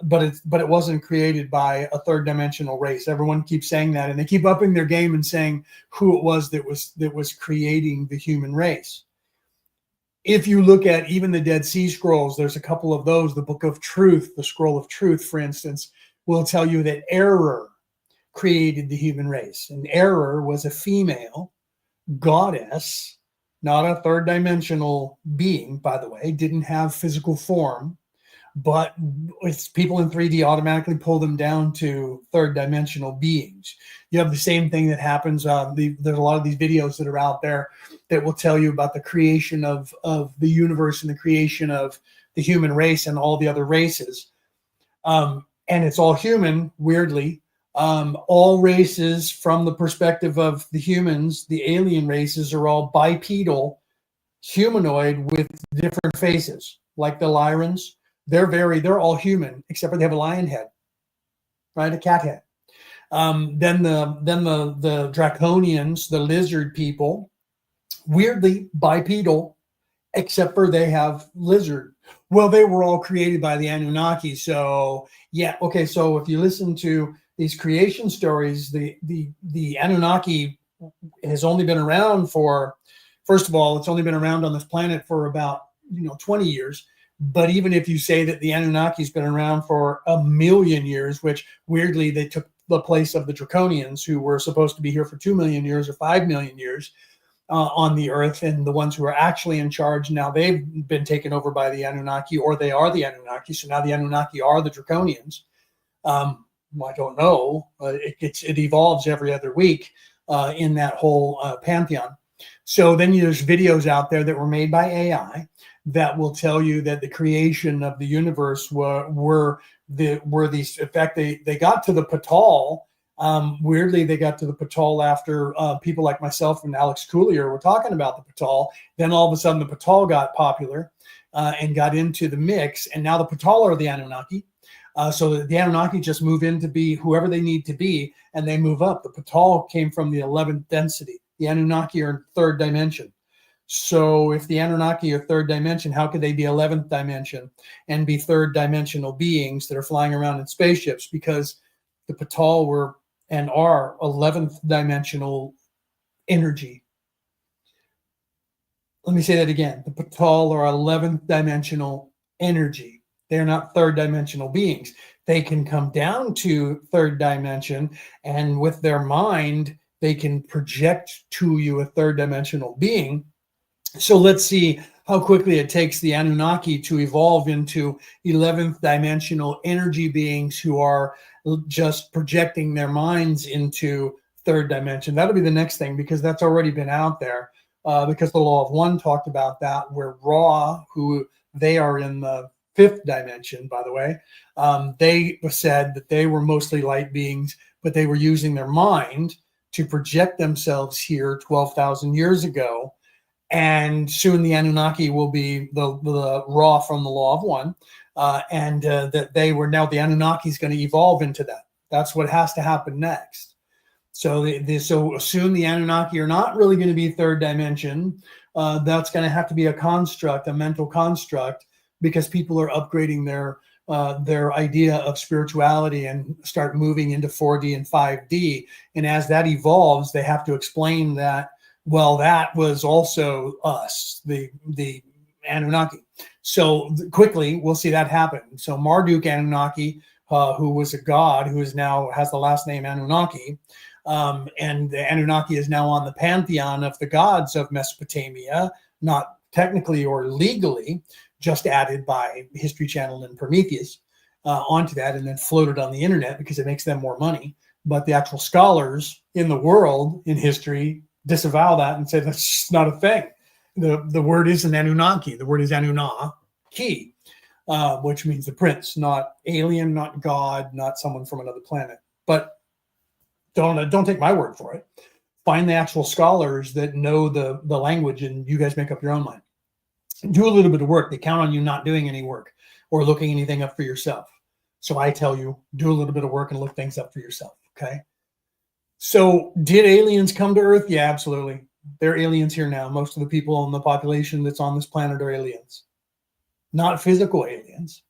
but it wasn't created by a third dimensional race. Everyone keeps saying that, and they keep upping their game and saying who it was that was creating the human race. If you look at even the Dead Sea Scrolls, there's a couple of those. The Book of Truth, the Scroll of Truth, for instance, will tell you that Error created the human race. And Error was a female goddess, not a third dimensional being, by the way, didn't have physical form, but it's people in 3D automatically pull them down to third dimensional beings. You have the same thing that happens. There's a lot of these videos that are out there that will tell you about the creation of the universe and the creation of the human race and all the other races. And it's all human, weirdly. All races, from the perspective of the humans, the alien races, are all bipedal, humanoid with different faces, like the Lyrans. They're all human, except for they have a lion head, right? A cat head. Then the Draconians, the lizard people, weirdly bipedal, except for they have lizard. Well, they were all created by the Anunnaki. So yeah, okay. So if you listen to these creation stories, the Anunnaki has only been around for, first of all, it's only been around on this planet for about 20 years. But even if you say that the Anunnaki's been around for 1 million years, which weirdly they took the place of the Draconians, who were supposed to be here for 2 million years or 5 million years on the Earth, and the ones who are actually in charge now, they've been taken over by the Anunnaki, or they are the Anunnaki. So now the Anunnaki are the Draconians. I don't know. It evolves every other week in that whole pantheon. So then there's videos out there that were made by AI that will tell you that the creation of the universe were these. In fact, they got to the Patal. Weirdly, they got to the Patal after people like myself and Alex Coulier were talking about the Patal. Then all of a sudden, the Patal got popular and got into the mix, and now the Patal are the Anunnaki. So the Anunnaki just move in to be whoever they need to be, and they move up. The Patal came from the 11th density. The Anunnaki are in third dimension. So if the Anunnaki are third dimension, how could they be 11th dimension and be third dimensional beings that are flying around in spaceships? Because the Patal were and are 11th dimensional energy. Let me say that again. The Patal are 11th dimensional energy. They're not third dimensional beings. they can come down to third dimension, and with their mind, they can project to you a third dimensional being. So let's see how quickly it takes the Anunnaki to evolve into 11th dimensional energy beings who are just projecting their minds into third dimension. That'll be the next thing, because that's already been out there. Because the Law of One talked about that, where Ra, who they are in the fifth dimension, by the way, they said that they were mostly light beings, but they were using their mind to project themselves here 12,000 years ago. And soon the Anunnaki will be the Ra from the Law of One, and that they were now the Anunnaki is going to evolve into that. That's what has to happen next. So so soon the Anunnaki are not really going to be third dimension. That's going to have to be a construct, a mental construct, because people are upgrading their idea of spirituality and start moving into 4D and 5D. And as that evolves, they have to explain that, well, that was also us, the Anunnaki. So quickly, we'll see that happen. So Marduk Anunnaki, who was a god, who is now has the last name Anunnaki, and the Anunnaki is now on the pantheon of the gods of Mesopotamia, not technically or legally, just added by History Channel and Prometheus onto that, and then floated on the internet because it makes them more money. But the actual scholars in the world, in history, disavow that and say that's just not a thing. The word isn't Anunnaki. The word is Anunnaki, which means the prince, not alien, not God, not someone from another planet. But don't take my word for it. Find the actual scholars that know the language, and you guys make up your own mind. Do a little bit of work. They count on you not doing any work or looking anything up for yourself. So I tell you, do a little bit of work and look things up for yourself. Okay. So did aliens come to Earth? Yeah, absolutely. They're aliens here now. Most of the people in the population that's on this planet are aliens. Not physical aliens.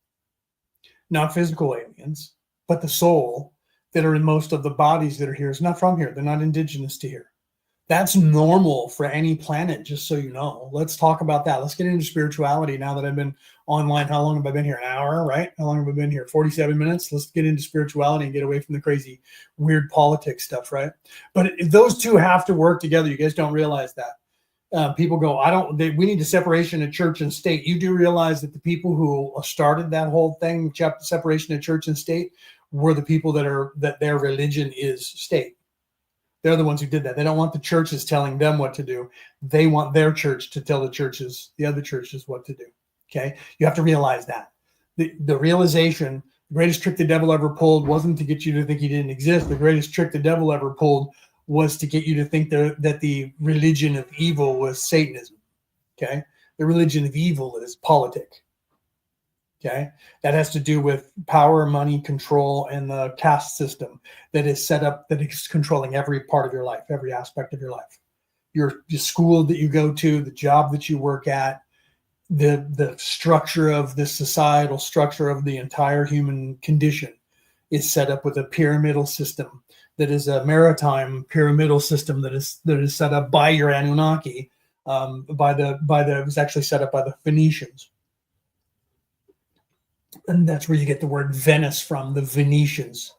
Not physical aliens, but the soul that are in most of the bodies that are here is not from here. They're not indigenous to here. That's normal for any planet, just so you know. Let's talk about that. Let's get into spirituality now that I've been online. How long have I been here? An hour, right? How long have I been here? 47 minutes. Let's get into spirituality and get away from the crazy, weird politics stuff, right? But those two have to work together. You guys don't realize that. People go, we need a separation of church and state. You do realize that the people who started that whole thing, separation of church and state, were the people that their religion is state. They're the ones who did that. They don't want the churches telling them what to do. They want their church to tell the other churches what to do. Okay. You have to realize that. The realization, the greatest trick the devil ever pulled wasn't to get you to think he didn't exist. The greatest trick the devil ever pulled was to get you to think that the religion of evil was Satanism. Okay. The religion of evil is politic. Okay, that has to do with power, money, control, and the caste system that is set up, that is controlling every part of your life, every aspect of your life. Your school that you go to, the job that you work at, the structure of the societal structure of the entire human condition is set up with a pyramidal system that is a maritime pyramidal system that is set up by your Anunnaki. It was actually set up by the Phoenicians. And that's where you get the word Venice from, the Venetians.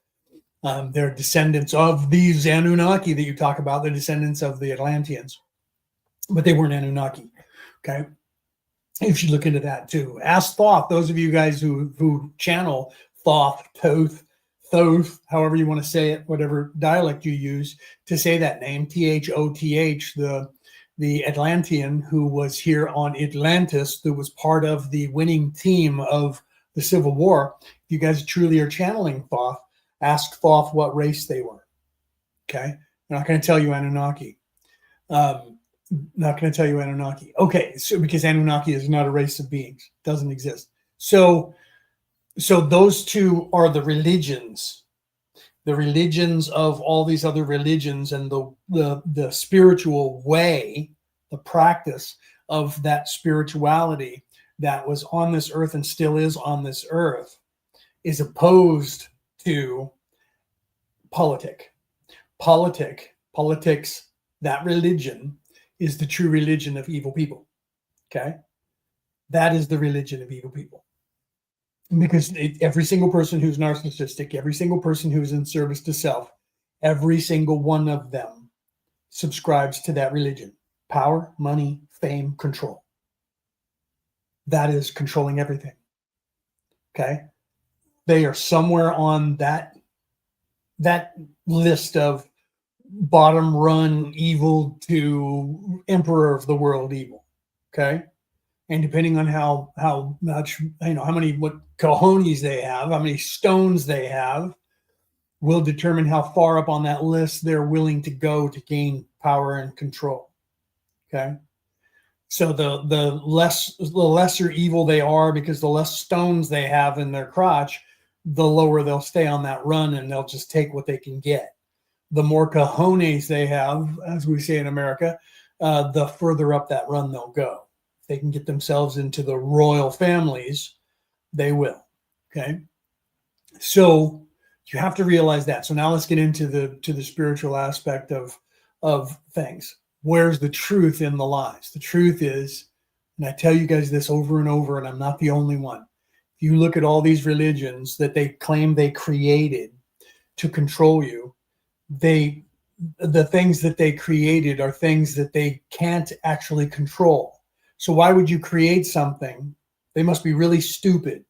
They're descendants of these Anunnaki that you talk about. They're descendants of the Atlanteans, but they weren't Anunnaki. Okay, you should look into that too. Ask Thoth. Those of you guys who channel Thoth, Thoth, however you want to say it, whatever dialect you use to say that name, Thoth, the Atlantean who was here on Atlantis, who was part of the winning team of the Civil War. If you guys truly are channeling Thoth, ask Thoth what race they were. Okay, I'm not going to tell you Anunnaki. Not going to tell you Anunnaki. Okay, so because Anunnaki is not a race of beings, doesn't exist. So those two are the religions of all these other religions, and the spiritual way, the practice of that spirituality that was on this earth and still is on this earth is opposed to politics. That religion is the true religion of evil people. Okay. That is the religion of evil people. because every single person who's narcissistic, every single person who's in service to self, every single one of them subscribes to that religion. Power, money, fame, control. That is controlling everything. Okay? They are somewhere on that list of bottom run evil to emperor of the world evil. Okay? And depending on how much, how many, what cojones they have, how many stones they have, will determine how far up on that list they're willing to go to gain power and control. Okay. So the lesser evil they are, because the less stones they have in their crotch, the lower they'll stay on that run, and they'll just take what they can get. The more cojones they have, as we say in America, the further up that run they'll go. If they can get themselves into the royal families, they will. Okay. So you have to realize that. So now let's get into the spiritual aspect of things. Where's the truth in the lies? The truth is, and I tell you guys this over and over, and I'm not the only one. If you look at all these religions that they claim they created to control you, the things that they created are things that they can't actually control. So why would you create something? They must be really stupid,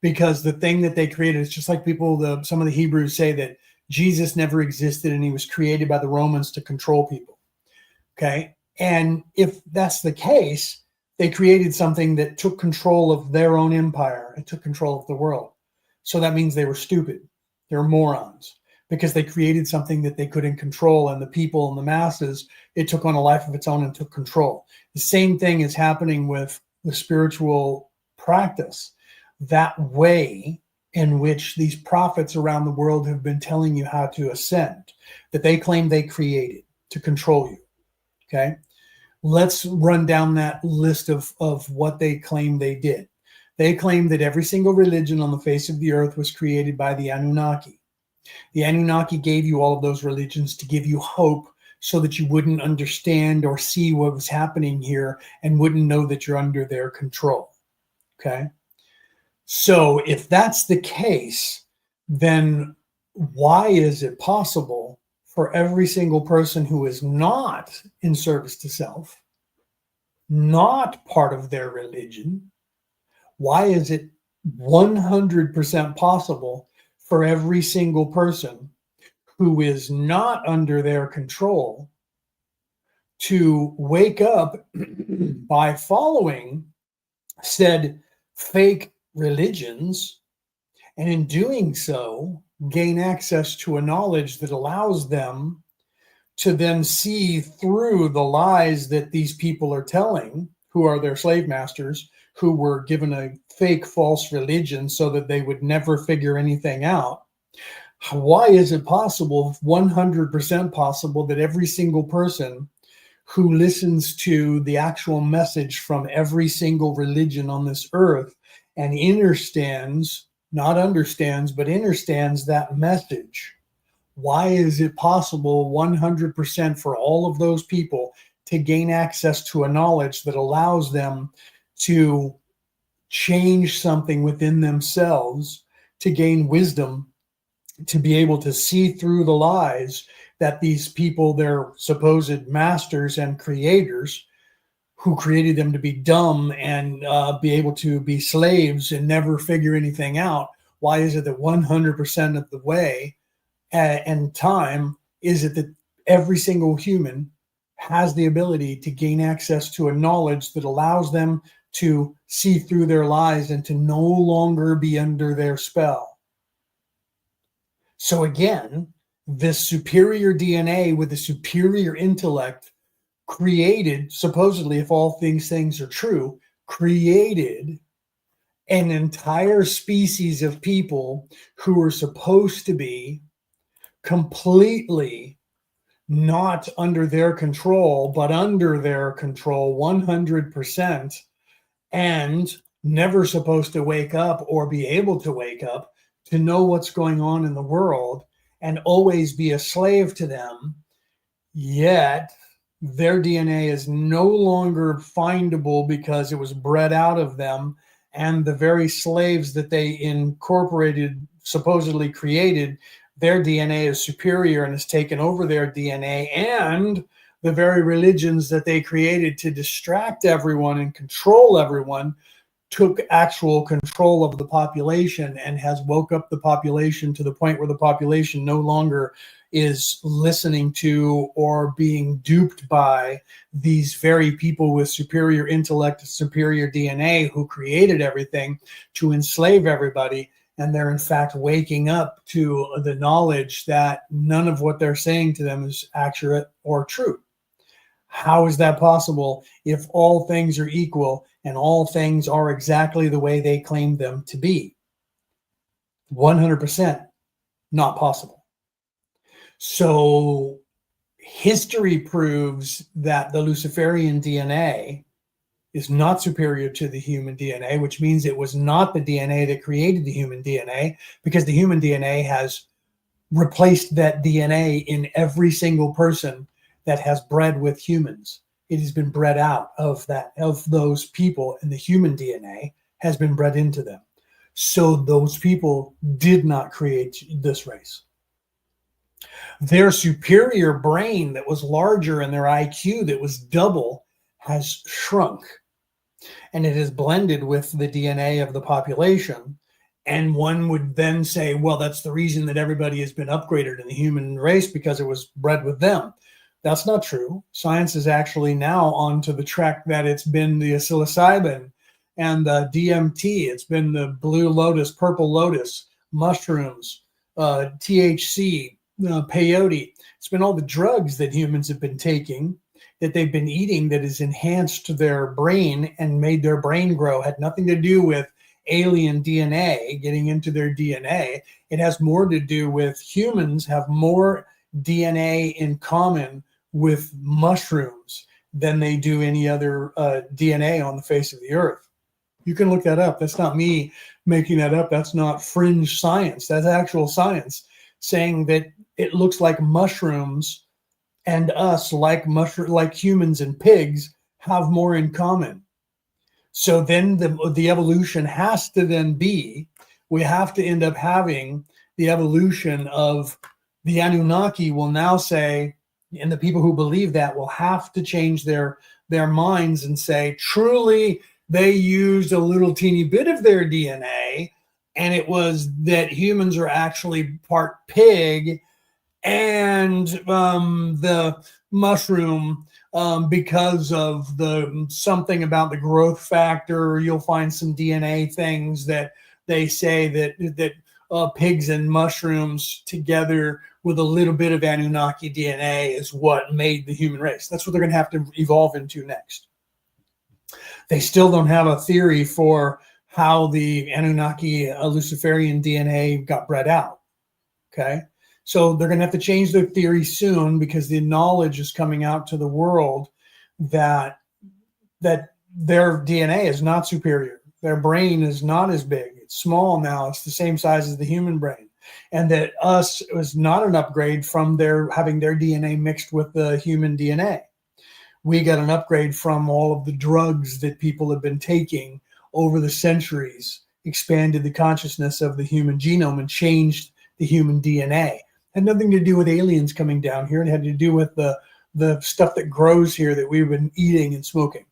because the thing that they created is just like some of the Hebrews say that Jesus never existed and he was created by the Romans to control people. Okay. And if that's the case, they created something that took control of their own empire and took control of the world. So that means they were stupid. They're morons, because they created something that they couldn't control, and the people and the masses, it took on a life of its own and took control. The same thing is happening with the spiritual practice. That way in which these prophets around the world have been telling you how to ascend, that they claim they created to control you. Okay. Let's run down that list of what they claim they did. They claim that every single religion on the face of the earth was created by the Anunnaki. The Anunnaki gave you all of those religions to give you hope, so that you wouldn't understand or see what was happening here and wouldn't know that you're under their control. Okay. So if that's the case, then why is it possible for every single person who is not in service to self, not part of their religion, why is it 100% possible for every single person who is not under their control to wake up by following said fake religions, and in doing so gain access to a knowledge that allows them to then see through the lies that these people are telling, who are their slave masters, who were given a fake false religion so that they would never figure anything out? Why is it possible, 100% possible, that every single person who listens to the actual message from every single religion on this earth and understands, not understands, but understands that message, why is it possible 100% for all of those people to gain access to a knowledge that allows them to change something within themselves, to gain wisdom, to be able to see through the lies that these people, their supposed masters and creators, who created them to be dumb and be able to be slaves and never figure anything out? Why is it that 100% of the way and time is it that every single human has the ability to gain access to a knowledge that allows them to see through their lies and to no longer be under their spell? So again, this superior DNA with a superior intellect created, supposedly, if all things are true, created an entire species of people who are supposed to be completely not under their control, but under their control 100%, and never supposed to wake up or be able to wake up to know what's going on in the world, and always be a slave to them. Yet their DNA is no longer findable because it was bred out of them, and the very slaves that they incorporated, supposedly created, their DNA is superior and has taken over their DNA, and the very religions that they created to distract everyone and control everyone took actual control of the population and has woke up the population to the point where the population no longer is listening to or being duped by these very people with superior intellect, superior DNA who created everything to enslave everybody. And they're in fact waking up to the knowledge that none of what they're saying to them is accurate or true. How is that possible if all things are equal and all things are exactly the way they claim them to be? 100% not possible. So history proves that the Luciferian DNA is not superior to the human DNA, which means it was not the DNA that created the human DNA, because the human DNA has replaced that DNA in every single person that has bred with humans. It has been bred out of those people, and the human DNA has been bred into them. So those people did not create this race. Their superior brain that was larger and their IQ that was double has shrunk, and it is blended with the DNA of the population. And one would then say, well, that's the reason that everybody has been upgraded in the human race, because it was bred with them. That's not true. Science is actually now onto the track that it's been the psilocybin and the DMT. It's been the blue lotus, purple lotus, mushrooms, THC, peyote. It's been all the drugs that humans have been taking, that they've been eating, that has enhanced their brain and made their brain grow. Had nothing to do with alien DNA getting into their DNA. It has more to do with humans have more DNA in common with mushrooms than they do any other DNA on the face of the earth. You can look that up. That's not me making that up. That's not fringe science. That's actual science saying that it looks like mushrooms and us, like humans and pigs, have more in common. So then the evolution has to then be, we have to end up having the evolution of the Anunnaki will now say, and the people who believe that will have to change their minds and say, truly, they used a little teeny bit of their DNA, and it was that humans are actually part pig and the mushroom, because of the something about the growth factor. You'll find some DNA things that they say that pigs and mushrooms together with a little bit of Anunnaki DNA is what made the human race. That's what they're going to have to evolve into next. They still don't have a theory for how the Anunnaki Luciferian DNA got bred out. Okay. So they're going to have to change their theory soon, because the knowledge is coming out to the world that their DNA is not superior. Their brain is not as big. It's small now. It's the same size as the human brain. And that us was not an upgrade from having their DNA mixed with the human DNA. We got an upgrade from all of the drugs that people have been taking over the centuries, expanded the consciousness of the human genome and changed the human DNA. Had nothing to do with aliens coming down here. It had to do with the stuff that grows here that we've been eating and smoking.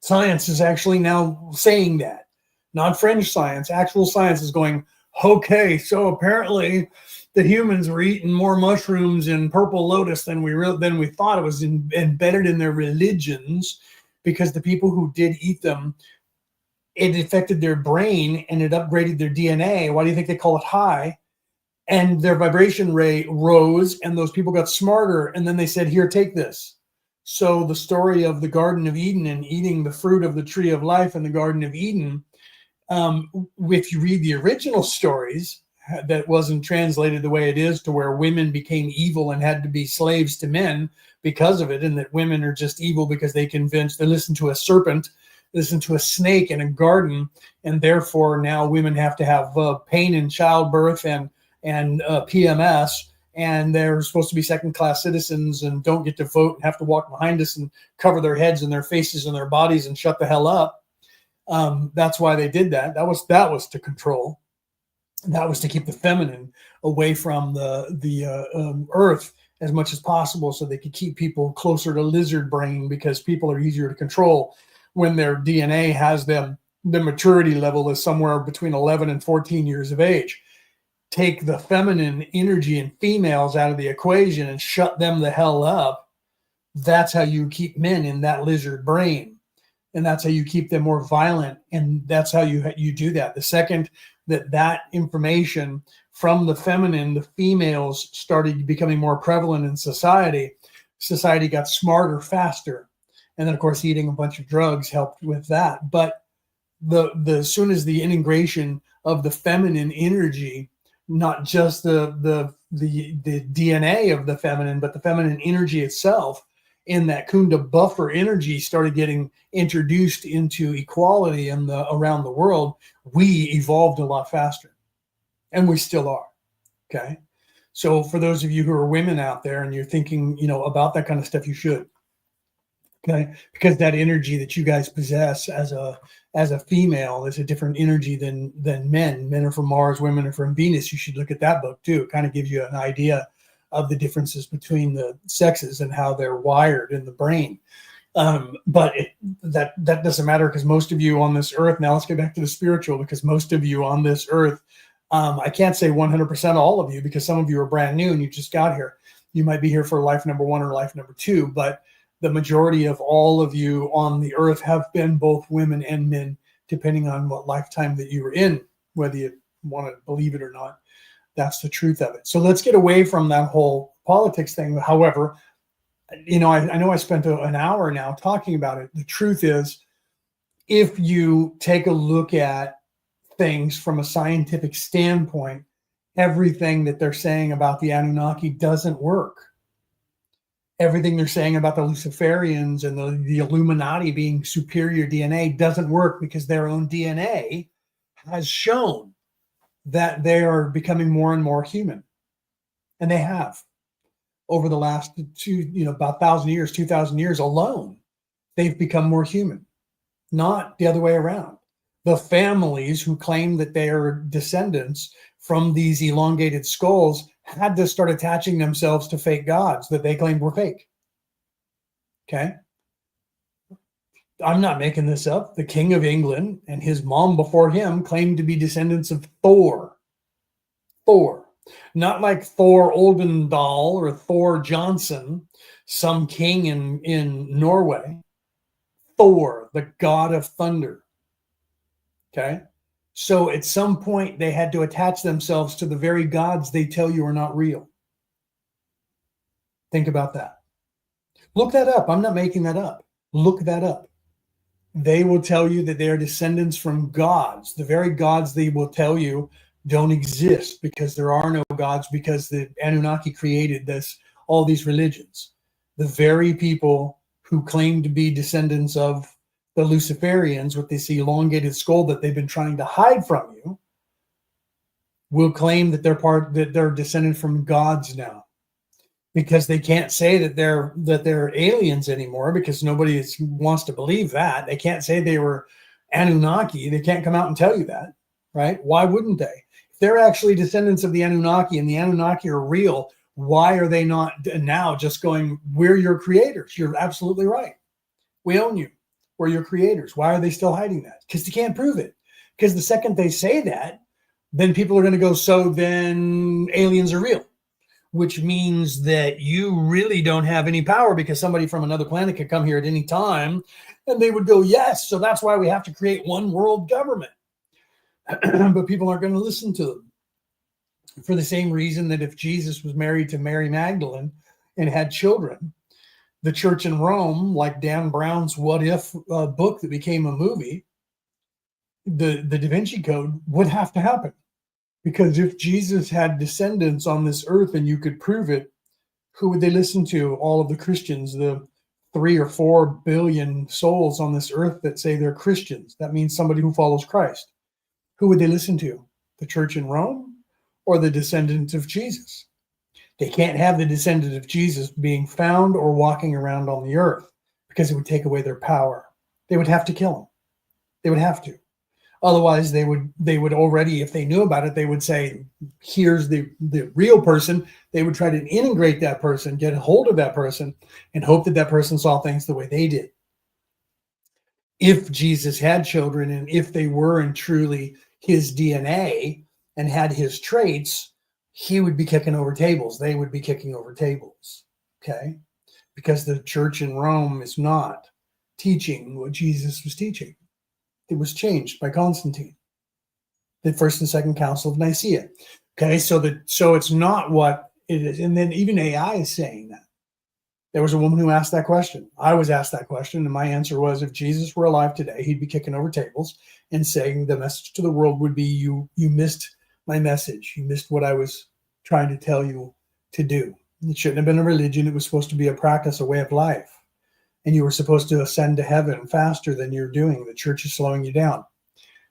Science is actually now saying that. Not fringe science. Actual science is going, okay, so apparently the humans were eating more mushrooms and purple lotus than we thought. It was embedded in their religions, because the people who did eat them, it affected their brain and it upgraded their DNA. Why do you think they call it high? And their vibration rate rose, and those people got smarter. And then they said, here, take this. So the story of the Garden of Eden and eating the fruit of the tree of life in the Garden of Eden, if you read the original stories, that wasn't translated the way it is, to where women became evil and had to be slaves to men because of it, and that women are just evil because they listen to a serpent, listen to a snake in a garden, and therefore now women have to have pain in childbirth and PMS, and they're supposed to be second-class citizens and don't get to vote and have to walk behind us and cover their heads and their faces and their bodies and shut the hell up. That's why they did that. That was to control. That was to keep the feminine away from the earth as much as possible, so they could keep people closer to lizard brain, because people are easier to control when their DNA has them. The maturity level is somewhere between 11 and 14 years of age. Take the feminine energy in females out of the equation and shut them the hell up. That's how you keep men in that lizard brain. And that's how you keep them more violent. And that's how you do that. The second that information from the feminine, the females, started becoming more prevalent in society, society got smarter faster. And then, of course, eating a bunch of drugs helped with that. But the as soon as the integration of the feminine energy, not just the DNA of the feminine, but the feminine energy itself, in that Kunda buffer energy started getting introduced into equality in around the world, we evolved a lot faster, and we still are. Okay, so for those of you who are women out there and you're thinking, about that kind of stuff, you should. Okay, because that energy that you guys possess as a female is a different energy than men. Men are from Mars, women are from Venus. You should look at that book too. It kind of gives you an idea of the differences between the sexes and how they're wired in the brain. But that doesn't matter, because most of you on this earth, now let's get back to the spiritual, because most of you on this earth, I can't say 100% all of you, because some of you are brand new and you just got here. You might be here for life number 1 or life number 2, but the majority of all of you on the earth have been both women and men, depending on what lifetime that you were in, whether you want to believe it or not. That's the truth of it. So let's get away from that whole politics thing. However, I know I spent an hour now talking about it. The truth is, if you take a look at things from a scientific standpoint, everything that they're saying about the Anunnaki doesn't work. Everything they're saying about the Luciferians and the Illuminati being superior DNA doesn't work, because their own DNA has shown that they are becoming more and more human. And they have, over the last about 1,000 years, 2,000 years alone, they've become more human, not the other way around. The families who claim that they are descendants from these elongated skulls had to start attaching themselves to fake gods that they claimed were fake. Okay? I'm not making this up. The King of England and his mom before him claimed to be descendants of Thor. Thor. Not like Thor Oldendal or Thor Johnson, some king in Norway. Thor, the god of thunder. Okay? So at some point, they had to attach themselves to the very gods they tell you are not real. Think about that. Look that up. I'm not making that up. Look that up. They will tell you that they are descendants from gods. The very gods they will tell you don't exist, because there are no gods, because the Anunnaki created all these religions. The very people who claim to be descendants of the Luciferians with this elongated skull that they've been trying to hide from you will claim that they're descended from gods now, because they can't say that they're aliens anymore, because nobody wants to believe that. They can't say they were Anunnaki. They can't come out and tell you that, right? Why wouldn't they? If they're actually descendants of the Anunnaki and the Anunnaki are real, why are they not now just going, we're your creators? You're absolutely right. We own you. We're your creators. Why are they still hiding that? Because they can't prove it. Because the second they say that, then people are going to go, so then aliens are real, which means that you really don't have any power, because somebody from another planet could come here at any time and they would go, yes, so that's why we have to create one world government. But people aren't going to listen to them, for the same reason that if Jesus was married to Mary Magdalene and had children, the church in Rome, like Dan Brown's What If book that became a movie, the Da Vinci Code would have to happen. Because if Jesus had descendants on this earth and you could prove it, who would they listen to? All of the Christians, the 3 or 4 billion souls on this earth that say they're Christians. That means somebody who follows Christ. Who would they listen to? The church in Rome or the descendants of Jesus? They can't have the descendant of Jesus being found or walking around on the earth, because it would take away their power. They would have to kill him. They would have to. Otherwise, they would already, if they knew about it, they would say, here's the real person. They would try to integrate that person, get a hold of that person, and hope that that person saw things the way they did. If Jesus had children, and if they were in truly his DNA and had his traits, he would be kicking over tables. They would be kicking over tables. Okay? Because the church in Rome is not teaching what Jesus was teaching. It was changed by Constantine, the First and Second Council of Nicaea. Okay, so it's not what it is. And then even AI is saying that. There was a woman who asked that question. I was asked that question, and my answer was, if Jesus were alive today, he'd be kicking over tables and saying the message to the world would be, you missed my message. You missed what I was trying to tell you to do. It shouldn't have been a religion. It was supposed to be a practice, a way of life. And you were supposed to ascend to heaven faster than you're doing. The church is slowing you down.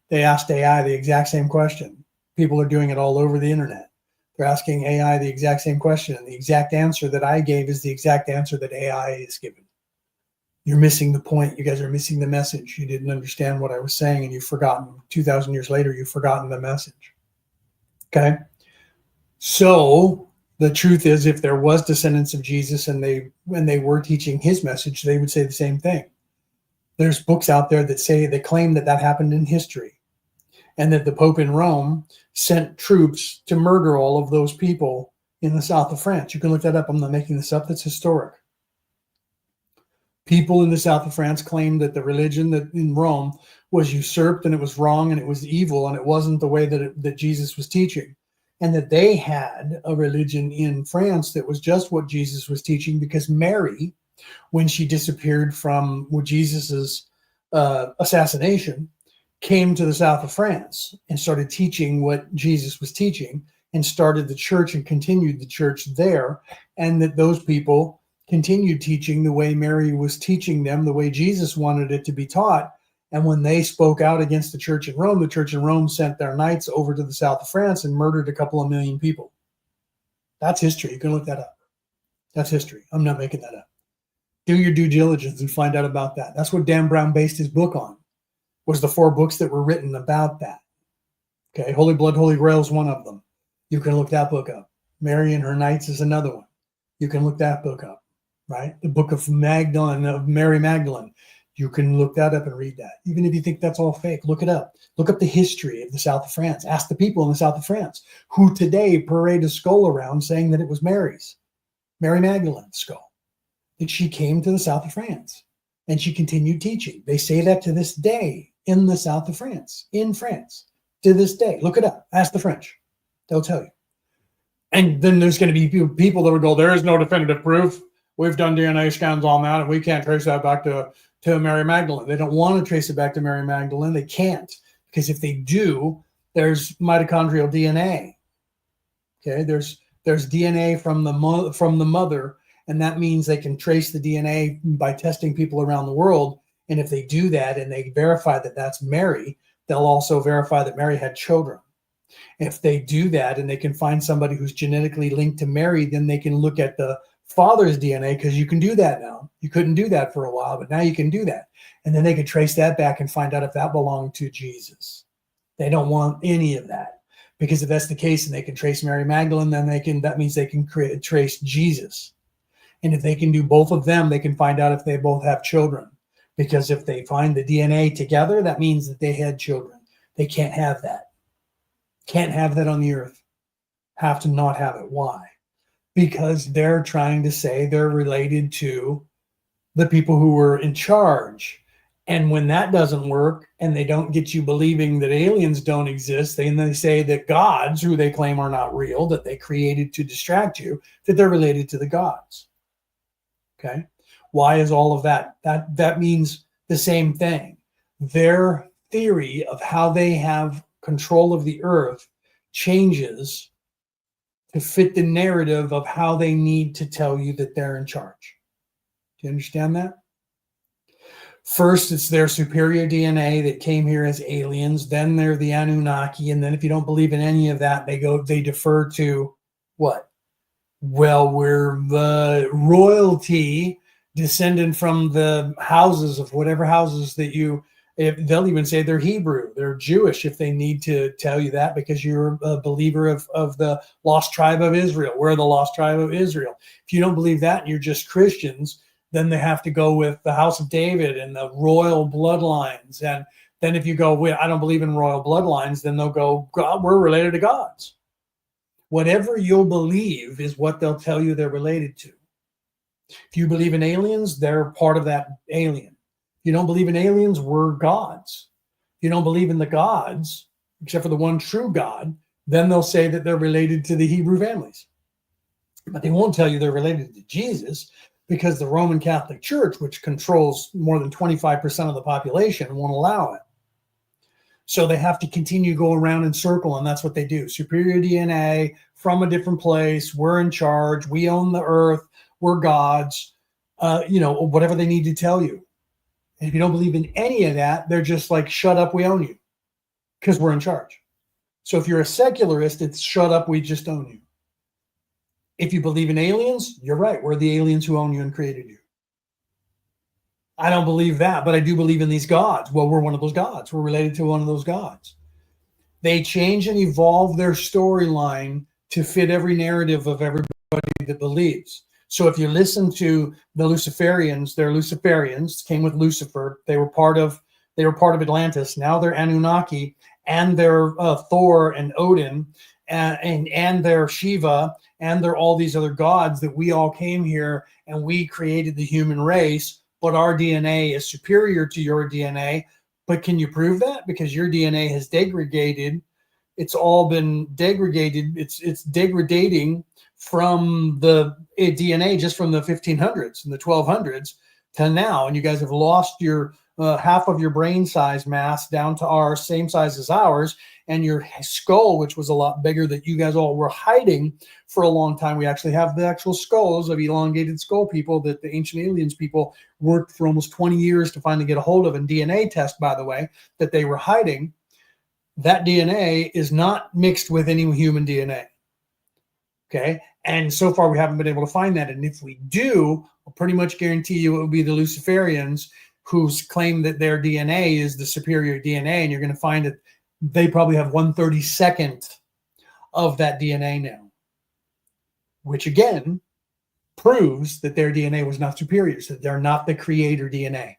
They asked AI the exact same question. People are doing it all over the internet. They're asking AI the exact same question. And the exact answer that I gave is the exact answer that AI is given. You're missing the point. You guys are missing the message. You didn't understand what I was saying, and you've forgotten. 2,000 years later, you've forgotten the message. Okay? So the truth is, if there was descendants of Jesus and when they were teaching his message, they would say the same thing. There's books out there that claim that happened in history, and that the Pope in Rome sent troops to murder all of those people in the south of France. You can look that up. I'm not making this up. That's historic. People in the south of France claimed that the religion that in Rome was usurped, and it was wrong, and it was evil, and it wasn't the way that Jesus was teaching. And that they had a religion in France that was just what Jesus was teaching, because Mary, when she disappeared from Jesus's assassination, came to the south of France and started teaching what Jesus was teaching, and started the church and continued the church there. And that those people continued teaching the way Mary was teaching them, the way Jesus wanted it to be taught. And when they spoke out against the church in Rome sent their knights over to the south of France and murdered a couple of million people. That's history. You can look that up. That's history. I'm not making that up. Do your due diligence and find out about that. That's what Dan Brown based his book on, was the 4 books that were written about that. Okay, Holy Blood, Holy Grail is one of them. You can look that book up. Mary and her Knights is another one. You can look that book up, right? The book of Magdalene, of Mary Magdalene. You can look that up and read that. Even if you think that's all fake, look it up. Look up the history of the south of France. Ask the people in the south of France who today parade a skull around saying that it was Mary Magdalene's skull, that she came to the south of France and she continued teaching. They say that to this day in the south of France, in France, to this day. Look it up. Ask the French. They'll tell you. And then there's going to be people that would go, there is no definitive proof. We've done DNA scans on that, and we can't trace that back to Mary Magdalene. They don't want to trace it back to Mary Magdalene. They can't, because if they do, there's mitochondrial DNA. Okay, there's DNA from the mother, and that means they can trace the DNA by testing people around the world. And if they do that and they verify that that's Mary, they'll also verify that Mary had children. If they do that and they can find somebody who's genetically linked to Mary, then they can look at the father's DNA, because you can do that now. You couldn't do that for a while, but now you can do that. And then they can trace that back and find out if that belonged to Jesus. They don't want any of that, because if that's the case and they can trace Mary Magdalene, then that means they can trace Jesus. And if they can do both of them, they can find out if they both have children. Because if they find the DNA together, that means that they had children. They can't have that. Can't have that on the earth. Have to not have it. Why? Because they're trying to say they're related to the people who were in charge. And when that doesn't work, and they don't get you believing that aliens don't exist, then they say that gods, who they claim are not real, that they created to distract you, that they're related to the gods. Okay? Why is all of that? That means the same thing. Their theory of how they have control of the earth changes to fit the narrative of how they need to tell you that they're in charge. Do you understand that? First, it's their superior DNA that came here as aliens. Then they're the Anunnaki. And then if you don't believe in any of that, they defer to what? Well, we're the royalty descended from the houses of whatever houses that you They'll even say they're Hebrew, they're Jewish if they need to tell you that, because you're a believer of the lost tribe of Israel. We're the lost tribe of Israel. If you don't believe that and you're just Christians, then they have to go with the house of David and the royal bloodlines. And then if you go, I don't believe in royal bloodlines, then they'll go, God, we're related to gods. Whatever you'll believe is what they'll tell you they're related to. If you believe in aliens, they're part of that alien. If you don't believe in aliens, we're gods. If you don't believe in the gods, except for the one true God, then they'll say that they're related to the Hebrew families. But they won't tell you they're related to Jesus, because the Roman Catholic Church, which controls more than 25% of the population, won't allow it. So they have to continue to go around in circle, and that's what they do. Superior DNA from a different place. We're in charge. We own the earth. We're gods. Whatever they need to tell you. And if you don't believe in any of that, they're just like, shut up, we own you, because we're in charge. So if you're a secularist, it's shut up, we just own you. If you believe in aliens, you're right. We're the aliens who own you and created you. I don't believe that, but I do believe in these gods. Well, we're one of those gods. We're related to one of those gods. They change and evolve their storyline to fit every narrative of everybody that believes. So if you listen to the Luciferians, they're Luciferians, came with Lucifer. They were part of Atlantis. Now they're Anunnaki, and they're Thor and Odin, and they're Shiva, and they're all these other gods that we all came here and we created the human race. But our DNA is superior to your DNA. But can you prove that? Because your DNA has degraded. It's all been degraded. It's degrading from the DNA just from the 1500s and the 1200s to now. And you guys have lost your half of your brain size mass down to our same size as ours. And your skull, which was a lot bigger, that you guys all were hiding for a long time. We actually have the actual skulls of elongated skull people that the ancient aliens people worked for almost 20 years to finally get a hold of, and DNA test, by the way, that they were hiding. That DNA is not mixed with any human DNA. Okay. And so far we haven't been able to find that. And if we do, I'll pretty much guarantee you it will be the Luciferians who claim that their DNA is the superior DNA. And you're going to find that they probably have 1/32 of that DNA now, which again proves that their DNA was not superior, so they're not the creator DNA.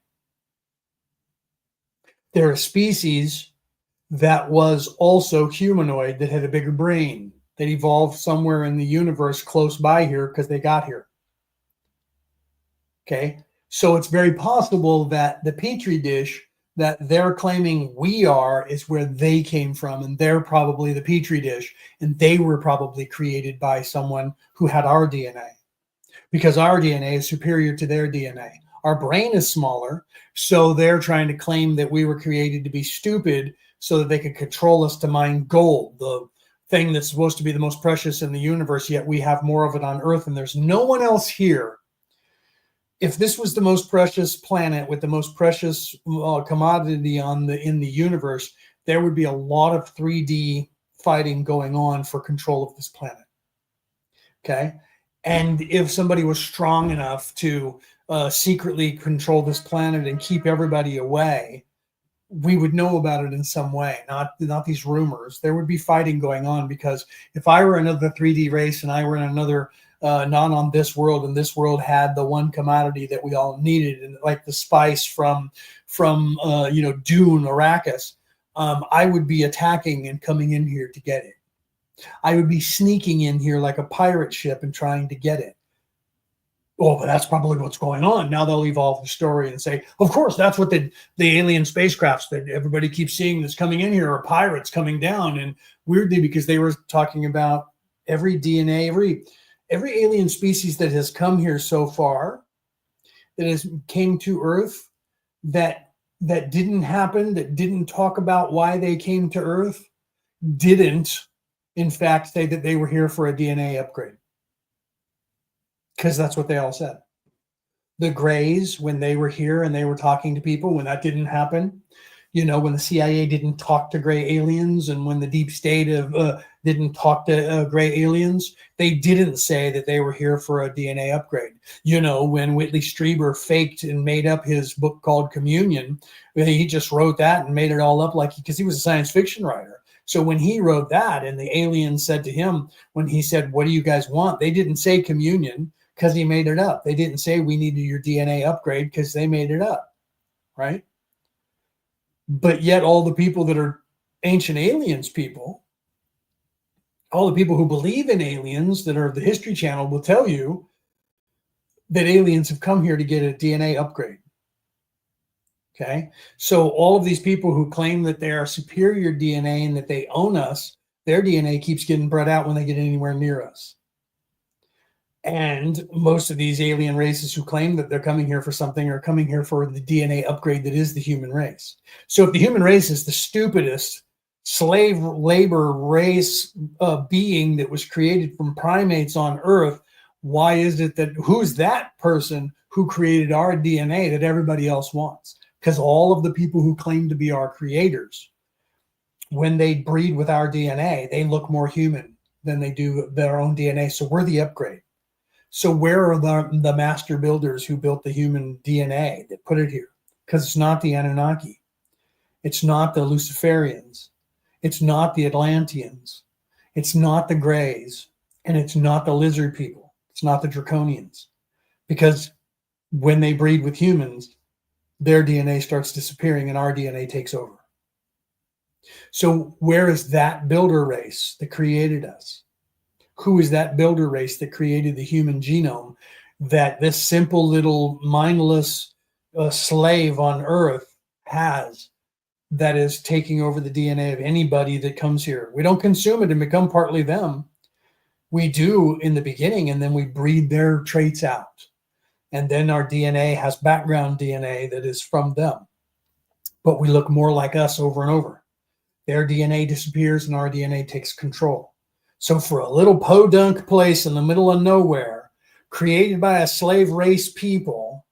They're a species that was also humanoid, that had a bigger brain, that evolved somewhere in the universe close by here because they got here. Okay, so it's very possible that the petri dish that they're claiming we are is where they came from, and they're probably the petri dish, and they were probably created by someone who had our DNA, because our DNA is superior to their DNA. Our brain is smaller, so they're trying to claim that we were created to be stupid so that they could control us to mine gold, the thing that's supposed to be the most precious in the universe, yet we have more of it on Earth, and there's no one else here. If this was the most precious planet with the most precious commodity in the universe, there would be a lot of 3D fighting going on for control of this planet. Okay, and if somebody was strong enough to secretly control this planet and keep everybody away, we would know about it in some way, not these rumors. There would be fighting going on, because if I were another 3D race and I were in another not on this world, and this world had the one commodity that we all needed, and like the spice from Dune, Arrakis, I would be attacking and coming in here to get it. I would be sneaking in here like a pirate ship and trying to get it. Oh, but that's probably what's going on. Now they'll evolve the story and say, of course, that's what the alien spacecrafts that everybody keeps seeing that's coming in here are pirates coming down. And weirdly, because they were talking about every DNA, every alien species that has come here so far, that came to Earth, that didn't happen, that didn't talk about why they came to Earth, didn't, in fact, say that they were here for a DNA upgrade. Because that's what they all said. The Greys, when they were here and they were talking to people, when that didn't happen, when the CIA didn't talk to gray aliens, and when the deep state didn't talk to gray aliens, they didn't say that they were here for a DNA upgrade. You know, when Whitley Strieber faked and made up his book called Communion, he just wrote that and made it all up because he was a science fiction writer. So when he wrote that and the aliens said to him, when he said, what do you guys want? They didn't say communion because he made it up. They didn't say we needed your DNA upgrade because they made it up, right? But yet all the people that are ancient aliens people, all the people who believe in aliens that are the History Channel will tell you that aliens have come here to get a DNA upgrade. Okay. So all of these people who claim that they are superior DNA and that they own us, their DNA keeps getting bred out when they get anywhere near us. And most of these alien races who claim that they're coming here for something are coming here for the DNA upgrade that is the human race. So if the human race is the stupidest slave labor race being that was created from primates on Earth, why is it that who's that person who created our DNA that everybody else wants? Because all of the people who claim to be our creators, when they breed with our DNA, they look more human than they do their own DNA. So we're the upgrade. So where are the master builders who built the human DNA that put it here? Because it's not the Anunnaki. It's not the Luciferians. It's not the Atlanteans. It's not the Greys. And it's not the lizard people. It's not the Draconians. Because when they breed with humans, their DNA starts disappearing and our DNA takes over. So where is that builder race that created us? Who is that builder race that created the human genome that this simple little mindless slave on Earth has, that is taking over the DNA of anybody that comes here? We don't consume it and become partly them. We do in the beginning, and then we breed their traits out. And then our DNA has background DNA that is from them. But we look more like us over and over. Their DNA disappears and our DNA takes control. So for a little podunk place in the middle of nowhere, created by a slave race people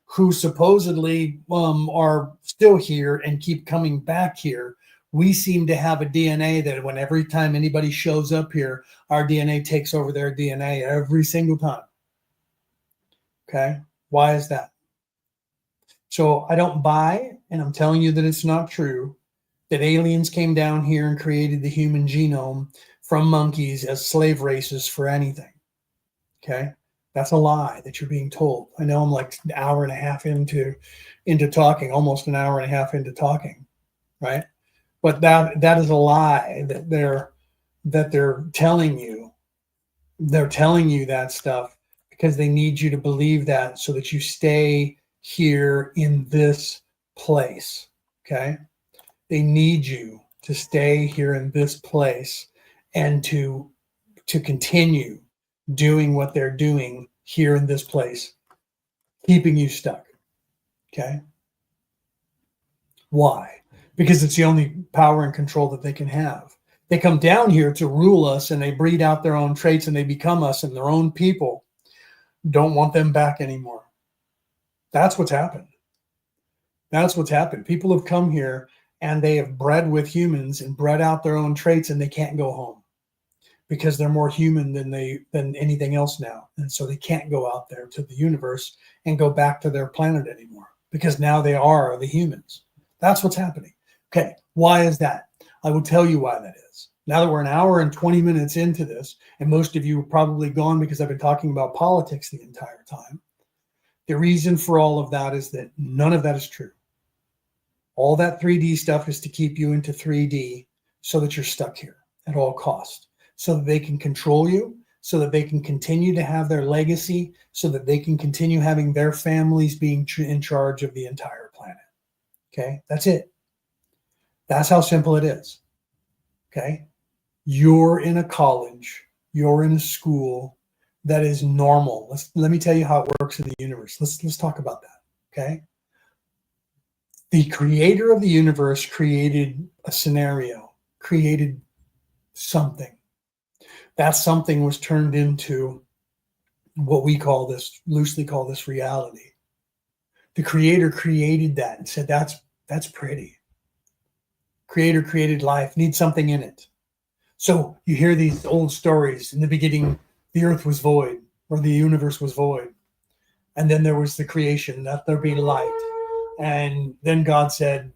who supposedly are still here and keep coming back here, we seem to have a DNA that when every time anybody shows up here, our DNA takes over their DNA every single time. Okay, why is that? So I don't buy, and I'm telling you that it's not true, that aliens came down here and created the human genome from monkeys as slave races for anything. Okay, that's a lie that you're being told. I know I'm like an hour and a half into talking, almost an hour and a half into talking, right? But that is a lie that they're telling you. They're telling you that stuff because they need you to believe that so that you stay here in this place. Okay, they need you to stay here in this place and to continue doing what they're doing here in this place, keeping you stuck. Okay, why? Because it's the only power and control that they can have. They come down here to rule us and they breed out their own traits and they become us, and their own people don't want them back anymore. That's what's happened. That's what's happened. People have come here and they have bred with humans and bred out their own traits, and they can't go home because they're more human than anything else now. And so they can't go out there to the universe and go back to their planet anymore because now they are the humans. That's what's happening. Okay, why is that? I will tell you why that is. Now that we're an hour and 20 minutes into this, and most of you are probably gone because I've been talking about politics the entire time, the reason for all of that is that none of that is true. All that 3D stuff is to keep you into 3D so that you're stuck here at all costs, so that they can control you, so that they can continue to have their legacy, so that they can continue having their families being in charge of the entire planet. Okay, that's it. That's how simple it is. Okay, you're in a college, you're in a school that is normal. Let me tell you how it works in the universe. Let's talk about that. Okay, the creator of the universe created a scenario, created something. That something was turned into what we loosely call this reality. The creator created that and said, that's pretty. Creator created life, needs something in it. So you hear these old stories. In the beginning, the earth was void, or the universe was void. And then there was the creation, that there be light. And then God said,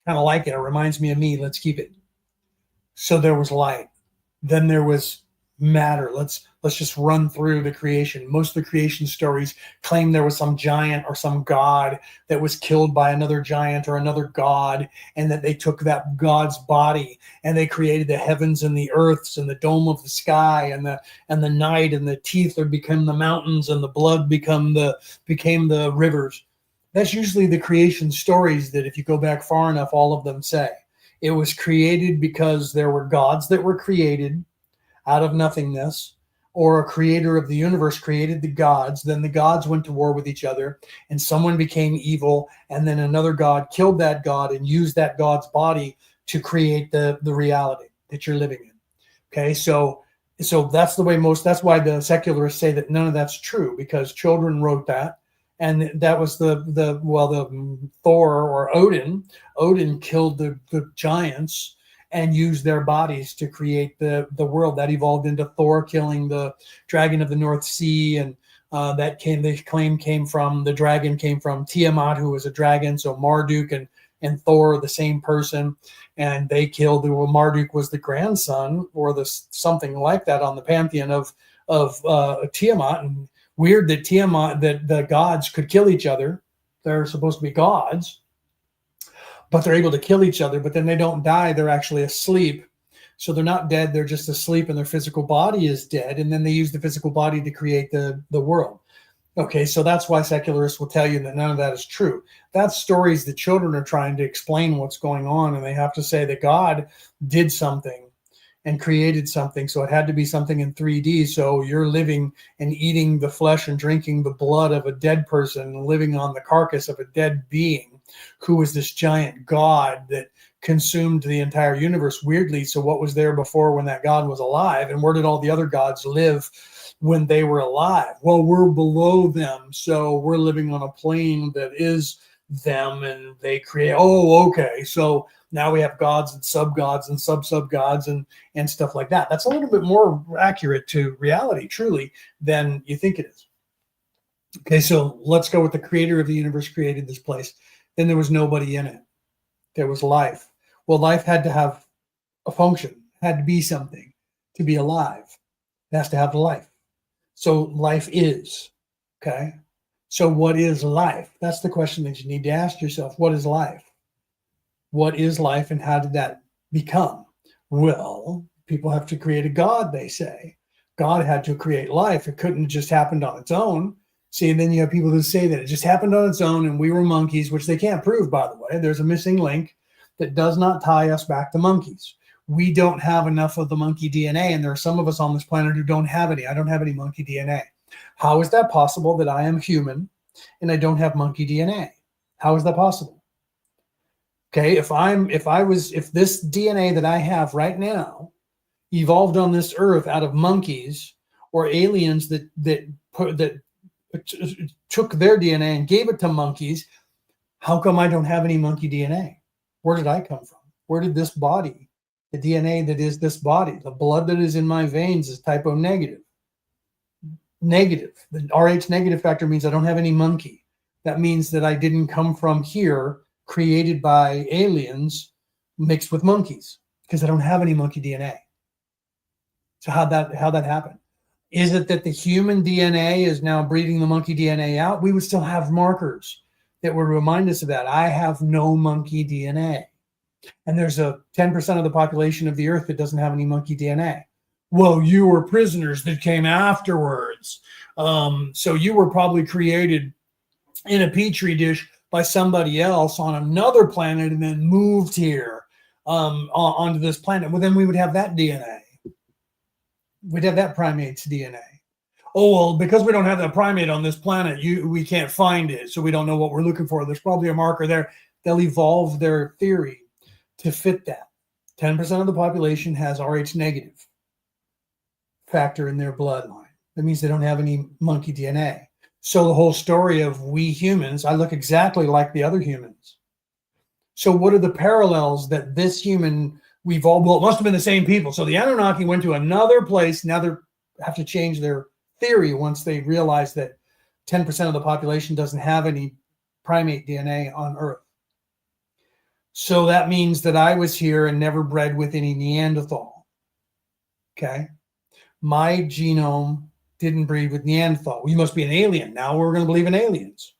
kind of like it, it reminds me of me, let's keep it. So there was light. Then there was matter. Let's just run through the creation. Most of the creation stories claim there was some giant or some god that was killed by another giant or another god, and that they took that god's body and they created the heavens and the earths and the dome of the sky and the night, and the teeth become the mountains and the blood became the rivers. That's usually the creation stories that, if you go back far enough, all of them say it was created because there were gods that were created out of nothingness, or a creator of the universe created the gods. Then the gods went to war with each other, and someone became evil, and then another god killed that god and used that god's body to create the reality that you're living in. Okay, so that's the way that's why the secularists say that none of that's true, because children wrote that, and that was the Thor or Odin killed the giants and used their bodies to create the world. That evolved into Thor killing the dragon of the North Sea, and they claim the dragon came from Tiamat, who was a dragon. So Marduk and Thor, the same person, and they killed. Marduk was the grandson or something like that on the pantheon of Tiamat. And weird that that the gods could kill each other. They're supposed to be gods, but they're able to kill each other, but then they don't die. They're actually asleep. So they're not dead. They're just asleep, and their physical body is dead. And then they use the physical body to create the world. Okay, so that's why secularists will tell you that none of that is true. That's stories that children are trying to explain what's going on, and they have to say that God did something and created something, so it had to be something in 3D. So you're living and eating the flesh and drinking the blood of a dead person, living on the carcass of a dead being who was this giant god that consumed the entire universe, weirdly. So what was there before when that god was alive, and where did all the other gods live when they were alive? Well, we're below them, so we're living on a plane that is them, and they create. Oh, okay, so now we have gods and sub-gods and sub-gods and stuff like that. That's a little bit more accurate to reality, truly, than you think it is. Okay, so let's go with the creator of the universe created this place. Then there was nobody in it. There was life. Well, life had to have a function, had to be something to be alive. It has to have life. So life is, okay? So what is life? That's the question that you need to ask yourself. What is life? What is life, and how did that become? Well, people have to create a God, they say. God had to create life. It couldn't have just happened on its own. See, and then you have people who say that it just happened on its own and we were monkeys, which they can't prove, by the way. There's a missing link that does not tie us back to monkeys. We don't have enough of the monkey DNA, and there are some of us on this planet who don't have any. I don't have any monkey DNA. How is that possible that I am human and I don't have monkey DNA? How is that possible? Okay, if this DNA that I have right now evolved on this earth out of monkeys or aliens that took their DNA and gave it to monkeys, how come I don't have any monkey DNA? Where did I come from? Where did this body, the DNA that is this body, the blood that is in my veins is type O negative. Negative. The Rh negative factor means I don't have any monkey. That means that I didn't come from here, created by aliens mixed with monkeys, because I don't have any monkey DNA. So how'd that happen? Is it that the human DNA is now breeding the monkey DNA out? We would still have markers that would remind us of that. I have no monkey DNA. And there's a 10% of the population of the earth that doesn't have any monkey DNA. Well, you were prisoners that came afterwards. So you were probably created in a petri dish by somebody else on another planet and then moved here onto this planet. Well, then we would have that DNA. We'd have that primate's DNA. Oh, well, because we don't have that primate on this planet, we can't find it, so we don't know what we're looking for. There's probably a marker there. They'll evolve their theory to fit that. 10% of the population has Rh negative factor in their bloodline. That means they don't have any monkey DNA. So the whole story of we humans, I look exactly like the other humans. So what are the parallels that this human well, it must have been the same people. So the Anunnaki went to another place. Now they have to change their theory once they realize that 10% of the population doesn't have any primate DNA on Earth. So that means that I was here and never bred with any Neanderthal. Okay. My genome didn't breed with Neanderthal. We must be an alien. Now we're going to believe in aliens.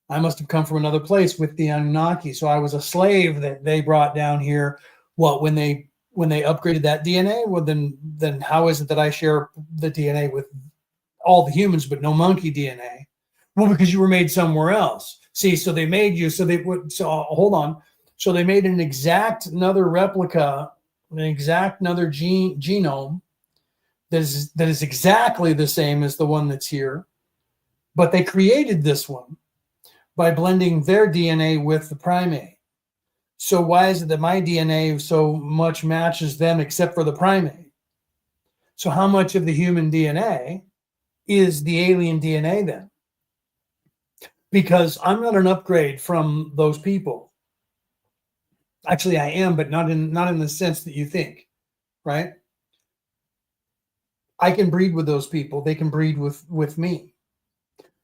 I must have come from another place with the Anunnaki. So I was a slave that they brought down here. What, when they upgraded that DNA? Well, then how is it that I share the DNA with all the humans, but no monkey DNA? Well, because you were made somewhere else. See, so they made you, so hold on. So they made another replica, another genome that is exactly the same as the one that's here, but they created this one by blending their DNA with the primate. So why is it that my DNA so much matches them except for the primate? So how much of the human DNA is the alien DNA then? Because I'm not an upgrade from those people. Actually, I am, but not in the sense that you think, right? I can breed with those people. They can breed with me.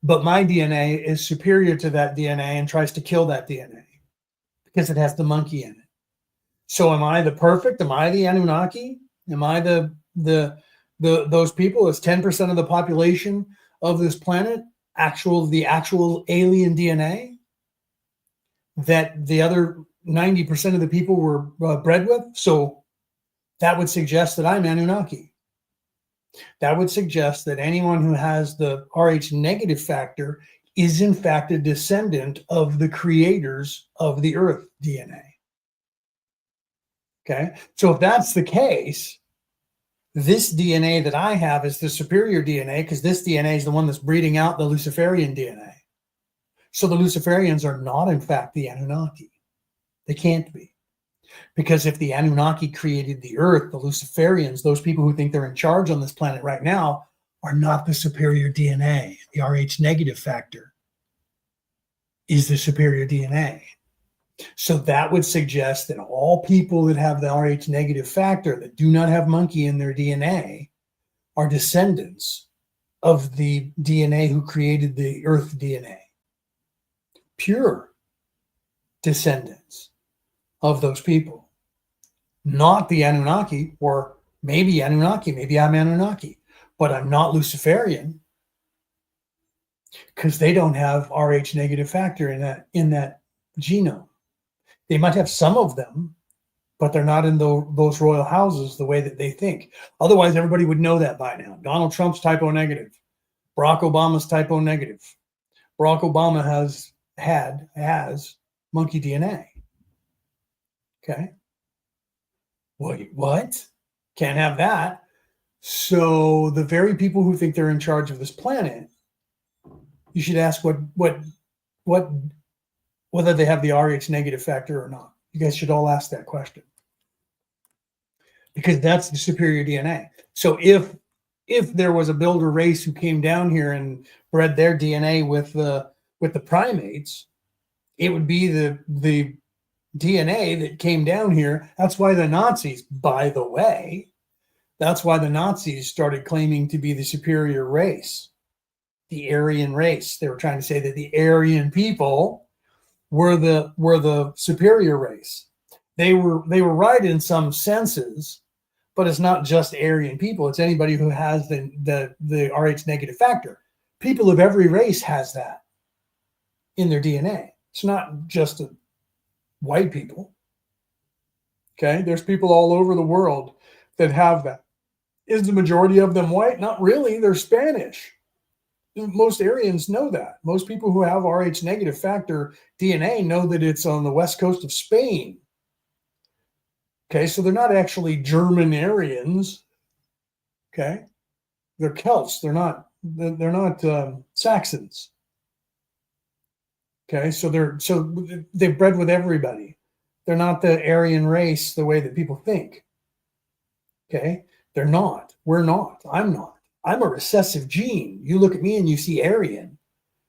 But my DNA is superior to that DNA and tries to kill that DNA because it has the monkey in it. So am I the perfect? Am I the Anunnaki? Am I those people? Is 10% of the population of this planet the actual alien DNA that the other 90% of the people were bred with? So that would suggest that I'm Anunnaki. That would suggest that anyone who has the Rh negative factor is in fact a descendant of the creators of the Earth DNA. Okay, so if that's the case, this DNA that I have is the superior DNA because this DNA is the one that's breeding out the Luciferian DNA. So the Luciferians are not in fact the Anunnaki. They can't be. Because if the Anunnaki created the Earth, the Luciferians, those people who think they're in charge on this planet right now, are not the superior DNA. The Rh negative factor is the superior DNA. So that would suggest that all people that have the Rh negative factor that do not have monkey in their DNA are descendants of the DNA who created the Earth DNA. Pure descendants of those people, not the Anunnaki, or maybe Anunnaki, maybe I'm Anunnaki, but I'm not Luciferian because they don't have Rh negative factor in that genome. They might have some of them, but they're not in those royal houses the way that they think. Otherwise, everybody would know that by now. Donald Trump's typo negative. Barack Obama's typo negative. Barack Obama has monkey DNA. Okay. Wait, what? Can't have that. So the very people who think they're in charge of this planet, you should ask whether they have the Rh negative factor or not. You guys should all ask that question. Because that's the superior DNA. So if there was a builder race who came down here and bred their DNA with the primates, it would be the DNA that came down here. That's why the Nazis, by the way, that's why the Nazis started claiming to be the superior race, the Aryan race. They were trying to say that the Aryan people were the superior race. They were right in some senses, but it's not just Aryan people. It's anybody who has the Rh negative factor. People of every race has that in their DNA. It's not just white people. Okay, there's people all over the world that have that. Is the majority of them white? Not really. They're Spanish. Most Aryans know that. Most people who have Rh negative factor DNA know that it's on the west coast of Spain. Okay, so they're not actually German Aryans. Okay, they're Celts. They're not Saxons. Okay, so they've bred with everybody. They're not the Aryan race the way that people think. Okay, they're not. We're not. I'm not. I'm a recessive gene. You look at me and you see Aryan.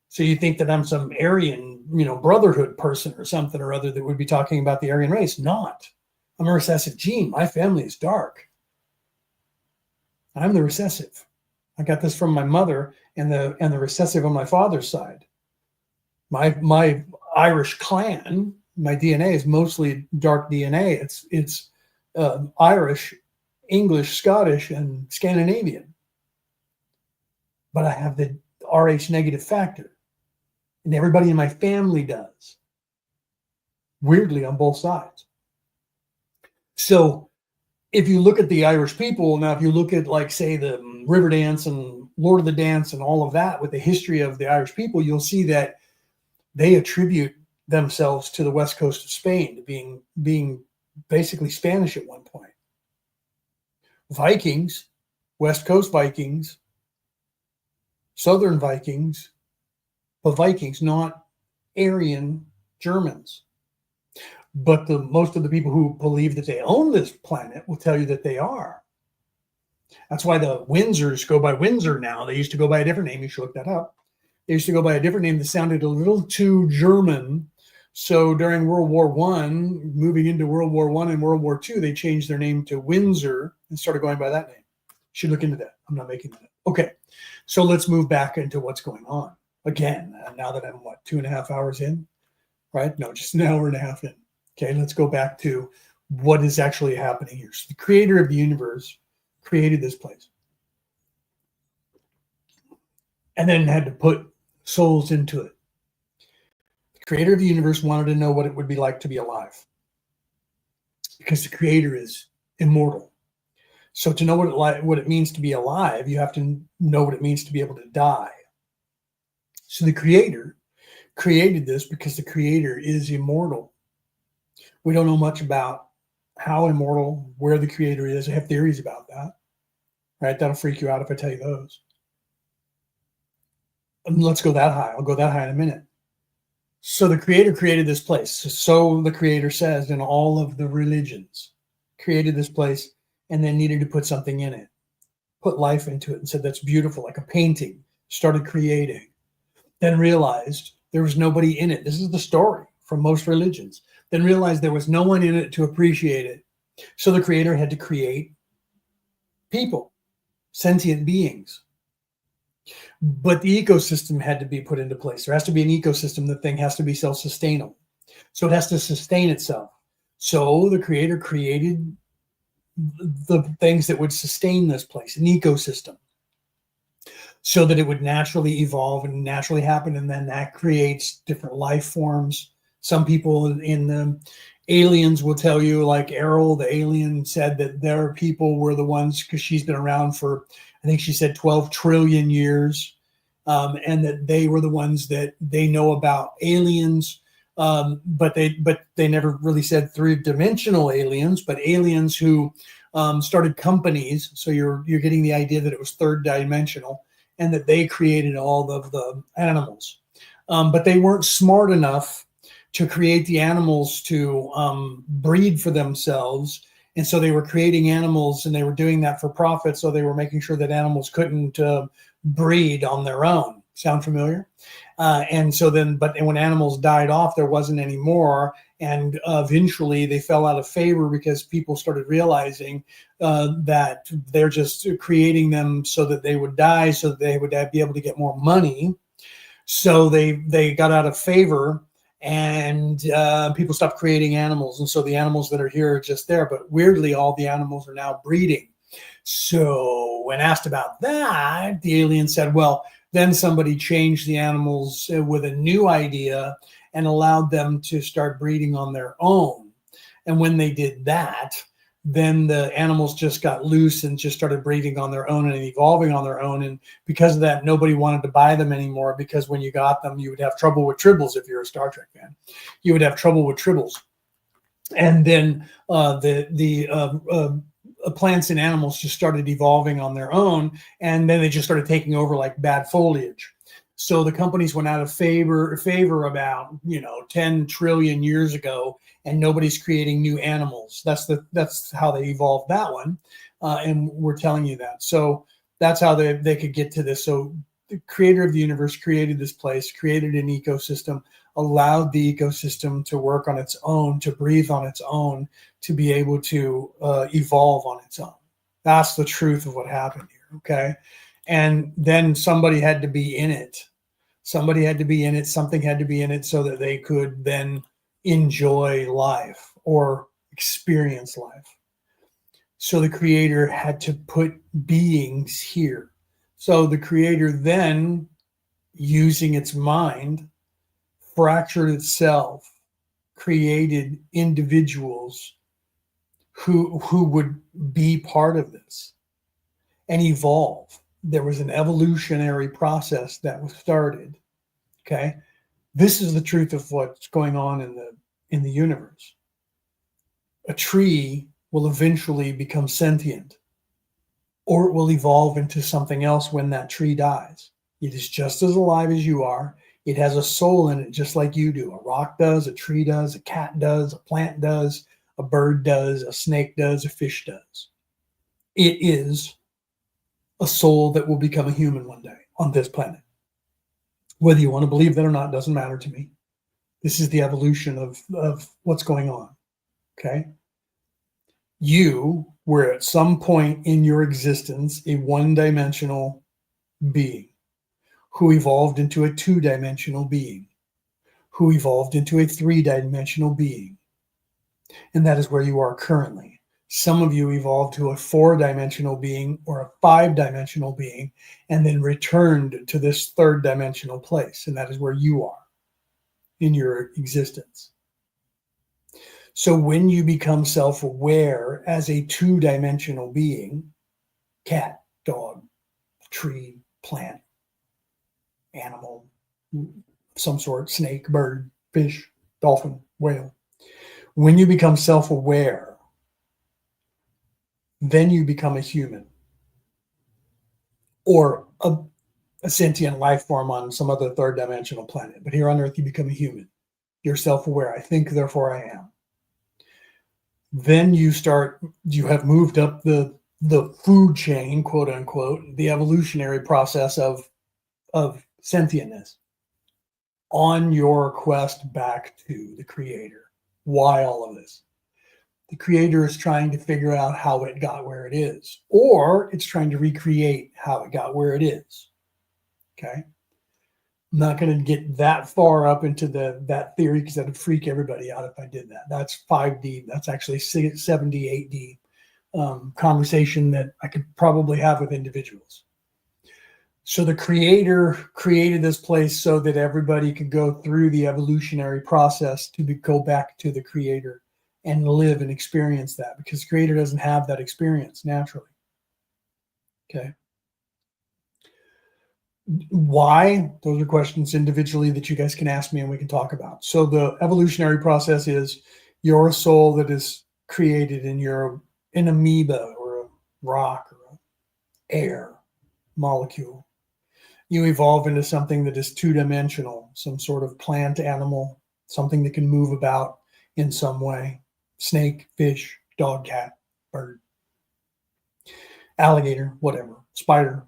So you think that I'm some Aryan, brotherhood person or something or other that would be talking about the Aryan race. Not. I'm a recessive gene. My family is dark. I'm the recessive. I got this from my mother and the recessive on my father's side. My Irish clan, my DNA is mostly dark DNA. It's Irish, English, Scottish, and Scandinavian. But I have the Rh negative factor, and everybody in my family does. Weirdly, on both sides. So if you look at the Irish people, now if you look at, like, say, the River Dance and Lord of the Dance and all of that with the history of the Irish people, you'll see that they attribute themselves to the west coast of Spain, to being basically Spanish at one point. Vikings, West Coast Vikings, Southern Vikings, but Vikings, not Aryan Germans. But most of the people who believe that they own this planet will tell you that they are. That's why the Windsors go by Windsor now. They used to go by a different name. You should look that up. They used to go by a different name that sounded a little too German. So during World War I, moving into World War I and World War II, they changed their name to Windsor and started going by that name. You should look into that. I'm not making that up. Okay, so let's move back into what's going on. Again, now that I'm, 2.5 hours in? Right? No, just an hour and a half in. Okay, let's go back to what is actually happening here. So the creator of the universe created this place and then had to put souls into it. The creator of the universe wanted to know what it would be like to be alive, because the creator is immortal. So to know what it means to be alive, you have to know what it means to be able to die. So the creator created this because the creator is immortal. We don't know much about how immortal, where the creator is. I have theories about that. Right? That'll freak you out if I tell you those. Let's go that high. I'll go that high in a minute. So the creator created this place. So the creator says in all of the religions, created this place and then needed to put something in it, put life into it, and said, that's beautiful, like a painting, started creating, then realized there was nobody in it. This is the story from most religions. Then realized there was no one in it to appreciate it. So the creator had to create people, sentient beings. But the ecosystem had to be put into place. There has to be an ecosystem. The thing has to be self-sustainable. So it has to sustain itself. So the creator created the things that would sustain this place, an ecosystem, so that it would naturally evolve and naturally happen. And then that creates different life forms. Some people in the aliens will tell you, like Errol, the alien, said that their people were the ones, because she's been around for, I think she said 12 trillion years, and that they were the ones that they know about aliens, but they never really said three-dimensional aliens, but aliens who started companies. So you're getting the idea that it was third dimensional, and that they created all of the animals, but they weren't smart enough to create the animals to breed for themselves. And so they were creating animals, and they were doing that for profit. So they were making sure that animals couldn't breed on their own. Sound familiar? And so then, but when animals died off, there wasn't any more. And eventually they fell out of favor because people started realizing that they're just creating them so that they would die, so that they would be able to get more money. So they got out of favor. And people stopped creating animals. And so the animals that are here are just there. But weirdly, all the animals are now breeding. So when asked about that, the alien said, well, then somebody changed the animals with a new idea and allowed them to start breeding on their own. And when they did that, then the animals just got loose and just started breeding on their own and evolving on their own. And because of that, nobody wanted to buy them anymore, because when you got them, you would have trouble with tribbles. If you're a Star Trek fan, you would have trouble with tribbles. And then the plants and animals just started evolving on their own. And then they just started taking over like bad foliage. So the companies went out of favor about 10 trillion years ago, and nobody's creating new animals. That's how they evolved that one, and we're telling you that. So that's how they could get to this. So the creator of the universe created this place, created an ecosystem, allowed the ecosystem to work on its own, to breathe on its own, to be able to evolve on its own. That's the truth of what happened here, okay? And then somebody had to be in it. Somebody had to be in it, something had to be in it so that they could then enjoy life or experience life. So the creator had to put beings here. So the creator then, using its mind, fractured itself, created individuals who would be part of this and evolve. There was an evolutionary process that was started. Okay, this is the truth of what's going on in the universe. A tree will eventually become sentient, or it will evolve into something else when that tree dies. It is just as alive as you are. It has a soul in it, just like you do. A rock does, a tree does, a cat does, a plant does, a bird does, a snake does, a fish does. It is a soul that will become a human one day on this planet. Whether you want to believe that or not doesn't matter to me. This is the evolution of what's going on. Okay? You were at some point in your existence a one-dimensional being who evolved into a two-dimensional being, who evolved into a three-dimensional being. And that is where you are currently. Some of you evolved to a four-dimensional being or a five-dimensional being and then returned to this third-dimensional place. And that is where you are in your existence. So when you become self-aware as a two-dimensional being, cat, dog, tree, plant, animal, some sort, snake, bird, fish, dolphin, whale. When you become self-aware, then you become a human or a sentient life form on some other third dimensional planet. But here on Earth, you become a human. You're self-aware. I think, therefore I am. Then you have moved up the food chain, quote unquote, the evolutionary process of sentientness on your quest back to the creator. Why all of this? The creator is trying to figure out how it got where it is, or it's trying to recreate how it got where it is. Okay. I'm not going to get that far up into that theory because that would freak everybody out if I did that. That's 5D. That's actually 78D conversation that I could probably have with individuals. So the creator created this place so that everybody could go through the evolutionary process to go back to the creator and live and experience that, because the creator doesn't have that experience naturally. Okay. Why? Those are questions individually that you guys can ask me and we can talk about. So the evolutionary process is you're a soul that is created and you're an amoeba or a rock or an air molecule. You evolve into something that is two-dimensional, some sort of plant, animal, something that can move about in some way. Snake, fish, dog, cat, bird, alligator, whatever, spider.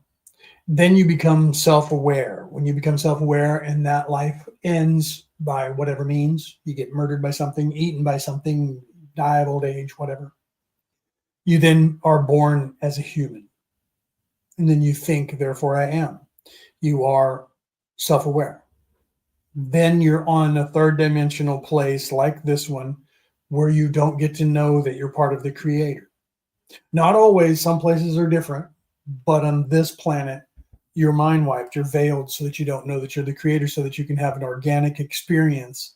Then you become self-aware. When you become self-aware and that life ends by whatever means, you get murdered by something, eaten by something, die of old age, whatever, you then are born as a human. And then you think, therefore I am. You are self-aware. Then you're on a third dimensional place like this one where you don't get to know that you're part of the creator. Not always, some places are different, but on this planet, you're mind wiped, you're veiled so that you don't know that you're the creator, so that you can have an organic experience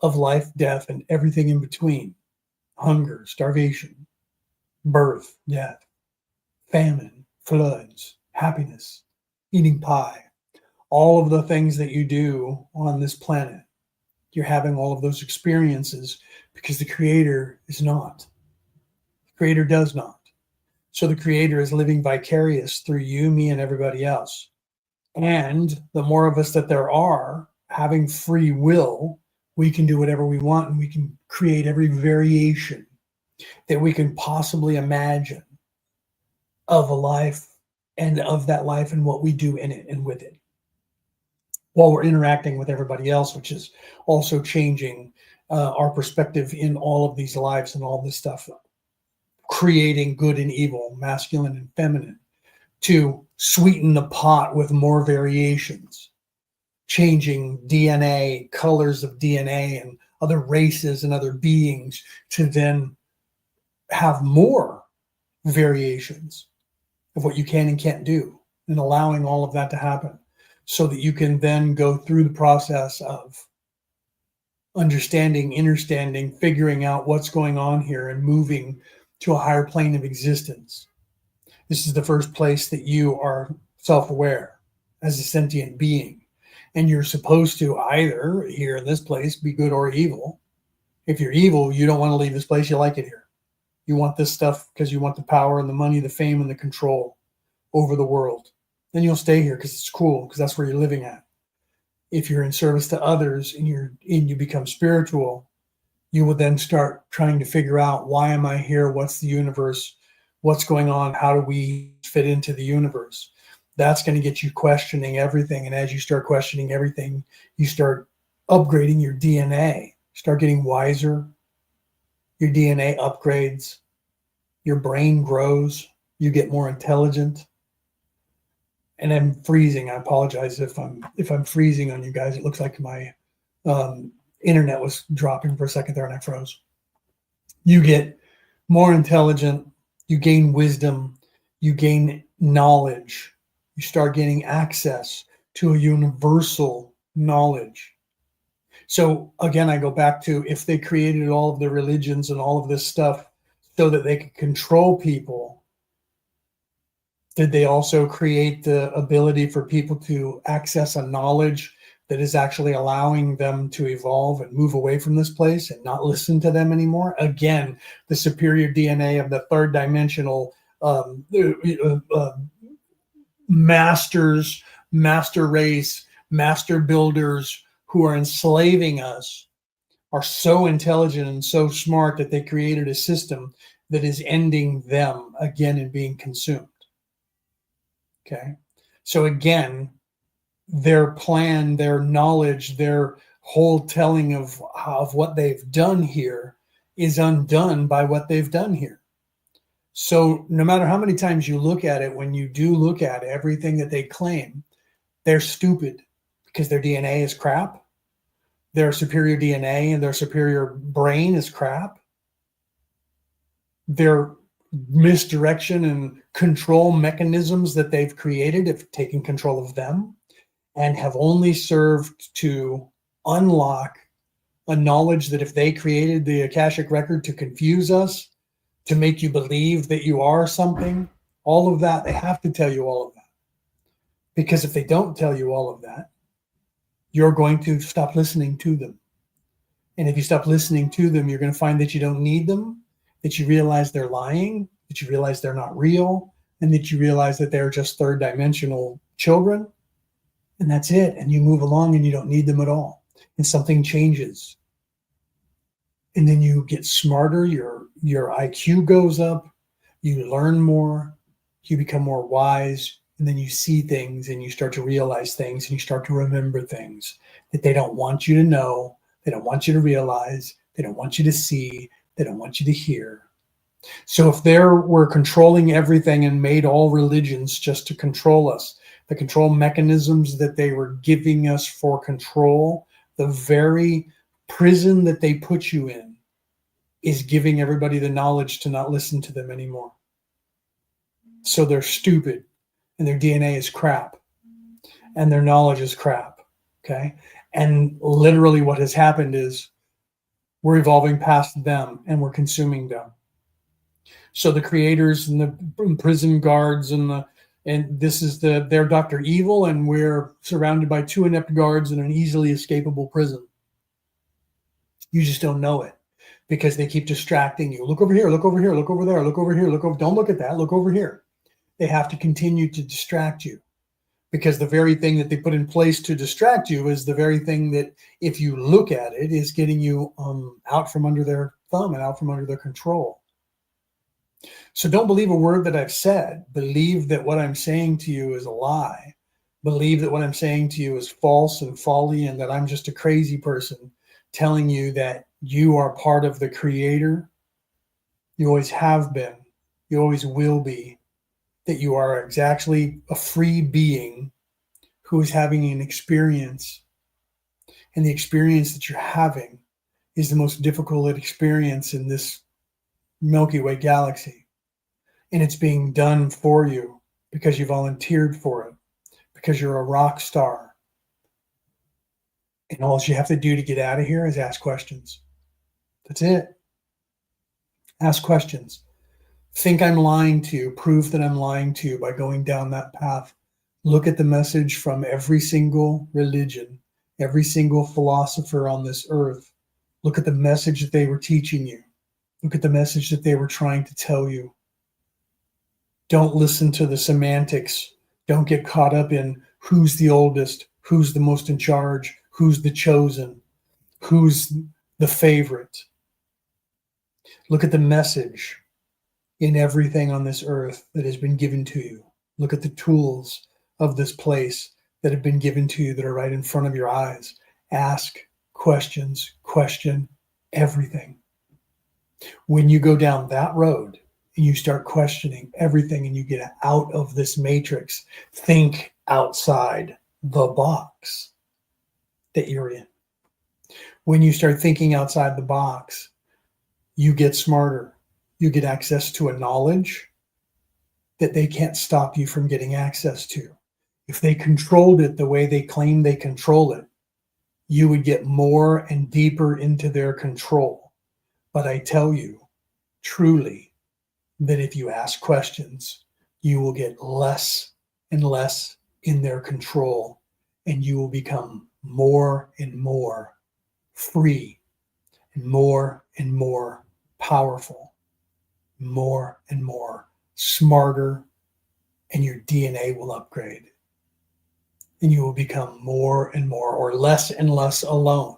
of life, death, and everything in between. Hunger, starvation, birth, death, famine, floods, happiness, eating pie. All of the things that you do on this planet, you're having all of those experiences because the creator is not. The creator does not. So the creator is living vicarious through you, me, and everybody else. And the more of us that there are having free will, we can do whatever we want and we can create every variation that we can possibly imagine of a life and of that life and what we do in it and with it. while we're interacting with everybody else, which is also changing our perspective in all of these lives and all this stuff, creating good and evil, masculine and feminine, to sweeten the pot with more variations, changing DNA, colors of DNA, and other races and other beings to then have more variations of what you can and can't do, and allowing all of that to happen so that you can then go through the process of understanding, understanding, figuring out what's going on here and moving to a higher plane of existence. This is the first place that you are self-aware as a sentient being. And you're supposed to either here in this place be good or evil. If you're evil, you don't want to leave this place. You like it here. You want this stuff because you want the power and the money, the fame and the control over the world. Then you'll stay here because it's cool, because that's where you're living at. If you're in service to others and you become spiritual, you will then start trying to figure out, why am I here? What's the universe? What's going on? How do we fit into the universe? That's going to get you questioning everything. And as you start questioning everything, you start upgrading your DNA, start getting wiser. Your DNA upgrades, your brain grows, you get more intelligent. And I'm freezing. I apologize if I'm freezing on you guys. It looks like my internet was dropping for a second there and I froze. You get more intelligent, you gain wisdom, you gain knowledge, you start gaining access to a universal knowledge. So again, I go back to, if they created all of the religions and all of this stuff so that they could control people, did they also create the ability for people to access a knowledge that is actually allowing them to evolve and move away from this place and not listen to them anymore? Again, the superior DNA of the third dimensional masters, master race, master builders who are enslaving us are so intelligent and so smart that they created a system that is ending them again and being consumed. Okay. So again, their plan, their knowledge, their whole telling of what they've done here is undone by what they've done here. So no matter how many times you look at it, when you do look at everything that they claim, they're stupid because their DNA is crap. Their superior DNA and their superior brain is crap. Their misdirection and control mechanisms that they've created have taken control of them and have only served to unlock a knowledge that if they created the Akashic record to confuse us, to make you believe that you are something, all of that, they have to tell you all of that. Because if they don't tell you all of that, you're going to stop listening to them. And if you stop listening to them, you're going to find that you don't need them, that you realize they're lying, that you realize they're not real, and that you realize that they're just third dimensional children. And that's it. And you move along and you don't need them at all. And something changes. And then you get smarter, your IQ goes up, you learn more, you become more wise, and then you see things and you start to realize things and you start to remember things that they don't want you to know, they don't want you to realize, they don't want you to see, they don't want you to hear. So if they were controlling everything and made all religions just to control us, the control mechanisms that they were giving us for control, the very prison that they put you in is giving everybody the knowledge to not listen to them anymore. So they're stupid and their DNA is crap and their knowledge is crap. Okay. And literally what has happened is we're evolving past them and we're consuming them. So the creators and the prison guards and this is their Dr. Evil, and we're surrounded by two inept guards in an easily escapable prison. You just don't know it because they keep distracting you. Look over here, look over here, look over there, look over here, look over. Don't look at that, look over here. They have to continue to distract you because the very thing that they put in place to distract you is the very thing that, if you look at it, is getting you out from under their thumb and out from under their control. So don't believe a word that I've said. Believe that what I'm saying to you is a lie. believe that what I'm saying to you is false and folly, and that I'm just a crazy person telling you that you are part of the Creator. You always have been. You always will be. That you are exactly a free being who is having an experience. And the experience that you're having is the most difficult experience in this Milky Way galaxy. And it's being done for you because you volunteered for it, because you're a rock star. And all you have to do to get out of here is ask questions. That's it. Ask questions. Think I'm lying to you. Prove that I'm lying to you by going down that path. Look at the message from every single religion, every single philosopher on this earth. Look at the message that they were teaching you. Look at the message that they were trying to tell you. Don't listen to the semantics. Don't get caught up in who's the oldest, who's the most in charge, who's the chosen, who's the favorite. Look at the message in everything on this earth that has been given to you. Look at the tools of this place that have been given to you that are right in front of your eyes. Ask questions, question everything. When you go down that road and you start questioning everything and you get out of this matrix, think outside the box that you're in. When you start thinking outside the box, you get smarter. You get access to a knowledge that they can't stop you from getting access to. If they controlled it the way they claim they control it, you would get more and deeper into their control. But I tell you, truly, that if you ask questions, you will get less and less in their control, and you will become more and more free and more powerful, more and more smarter, and your DNA will upgrade. And you will become more and more, or less and less alone,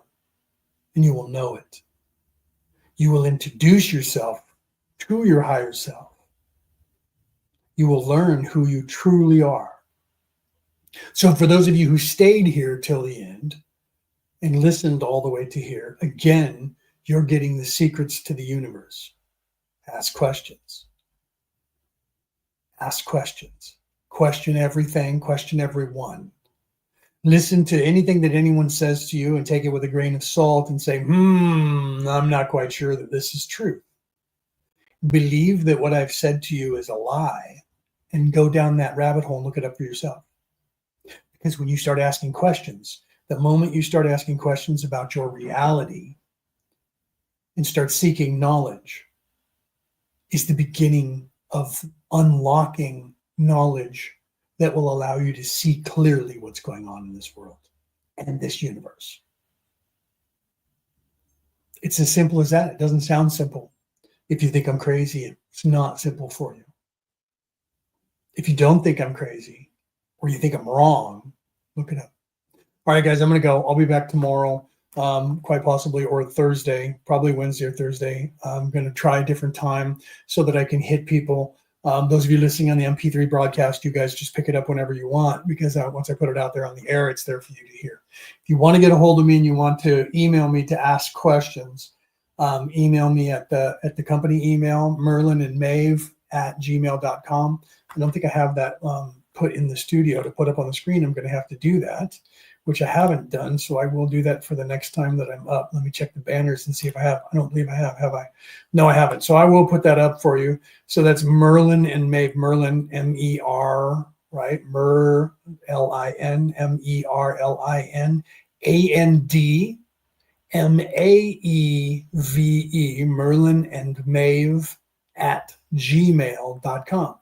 and you will know it. You will introduce yourself to your higher self. You will learn who you truly are. So for those of you who stayed here till the end and listened all the way to here, again, you're getting the secrets to the universe. Ask questions. Ask questions. Question everything, question everyone. Listen to anything that anyone says to you and take it with a grain of salt and say, I'm not quite sure that this is true. Believe that what I've said to you is a lie and go down that rabbit hole and look it up for yourself. Because when you start asking questions, the moment you start asking questions about your reality and start seeking knowledge is the beginning of unlocking knowledge that will allow you to see clearly what's going on in this world and this universe. It's as simple as that. It doesn't sound simple. If you think I'm crazy, it's not simple for you. If you don't think I'm crazy or you think I'm wrong, look it up. All right, guys, I'm going to go. I'll be back tomorrow, quite possibly, or Thursday, probably Wednesday or Thursday. I'm going to try a different time so that I can hit people. Those of you listening on the MP3 broadcast, you guys just pick it up whenever you want, because once I put it out there on the air, it's there for you to hear. If you want to get a hold of me and you want to email me to ask questions, email me at the company email, merlinandmaeve@gmail.com. I don't think I have that put in the studio to put up on the screen. I'm going to have to do that, which I haven't done. So I will do that for the next time that I'm up. Let me check the banners and see if I have. I don't believe I have I? No, I haven't. So I will put that up for you. So that's Merlin and Maeve, Merlin, M-E-R, right? Merlin, M-E-R-L-I-N, A-N-D, M-A-E-V-E, Merlin and Maeve @gmail.com.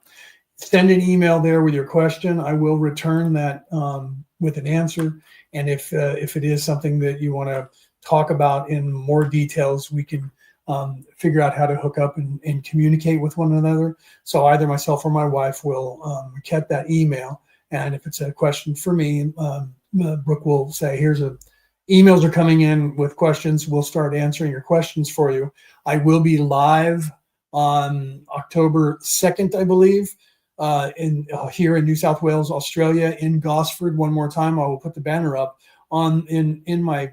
Send an email there with your question. I will return that with an answer. And if it is something that you want to talk about in more details, we can figure out how to hook up and communicate with one another. So either myself or my wife will get that email. And if it's a question for me, Brooke will say, emails are coming in with questions. We'll start answering your questions for you. I will be live on October 2nd, I believe, here in New South Wales, Australia, in Gosford. One more time, I will put the banner up in my.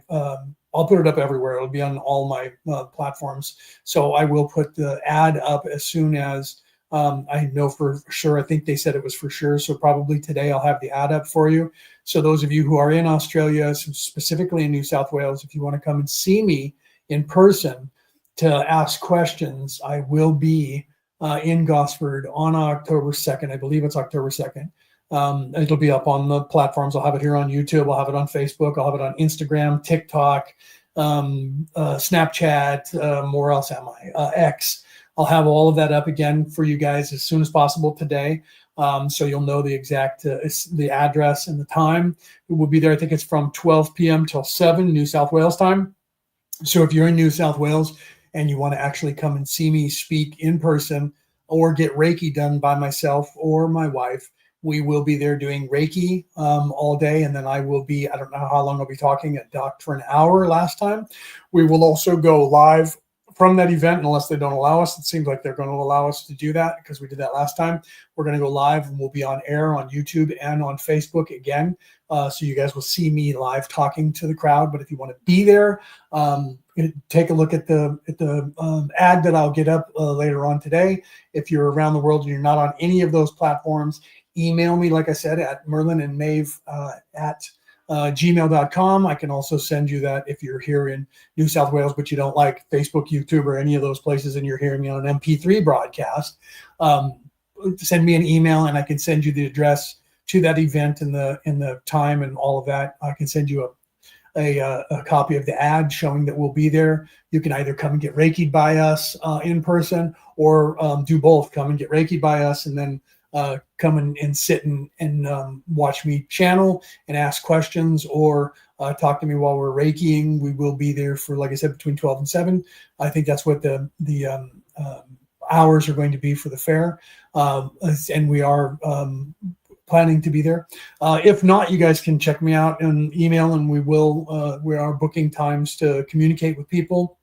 I'll put it up everywhere. It'll be on all my platforms. So I will put the ad up as soon as I know for sure. I think they said it was for sure. So probably today I'll have the ad up for you. So those of you who are in Australia, specifically in New South Wales, if you want to come and see me in person to ask questions, I will be in Gosford on October 2nd. I believe it's October 2nd. It'll be up on the platforms. I'll have it here on YouTube. I'll have it on Facebook. I'll have it on Instagram, TikTok, Snapchat. Where else am I? X. I'll have all of that up again for you guys as soon as possible today. So you'll know the exact the address and the time. It will be there. I think it's from 12 p.m. till 7 New South Wales time. So if you're in New South Wales and you want to actually come and see me speak in person or get Reiki done by myself or my wife, we will be there doing Reiki all day. And then I will be, I don't know how long I'll be talking, at Doc for an hour last time. We will also go live from that event, unless they don't allow us. It seems like they're going to allow us to do that because we did that last time. We're going to go live and we'll be on air on YouTube and on Facebook again. So you guys will see me live talking to the crowd. But if you want to be there, take a look at the ad that I'll get up later on today. If you're around the world and you're not on any of those platforms, email me, like I said, at merlinandmaeve at gmail.com. I can also send you that if you're here in New South Wales, but you don't like Facebook, YouTube, or any of those places, and you're hearing me on an MP3 broadcast. Send me an email, and I can send you the address to that event and the time and all of that. I can send you a copy of the ad showing that we'll be there. You can either come and get Reiki'd by us in person, or do both. Come and get Reiki'd by us, and then come and sit and watch me channel and ask questions, or talk to me while we're Reikiing. We will be there for, like I said, between 12 and 7. I think that's what the hours are going to be for the fair. And we are planning to be there. If not, you guys can check me out and email, and we are booking times to communicate with people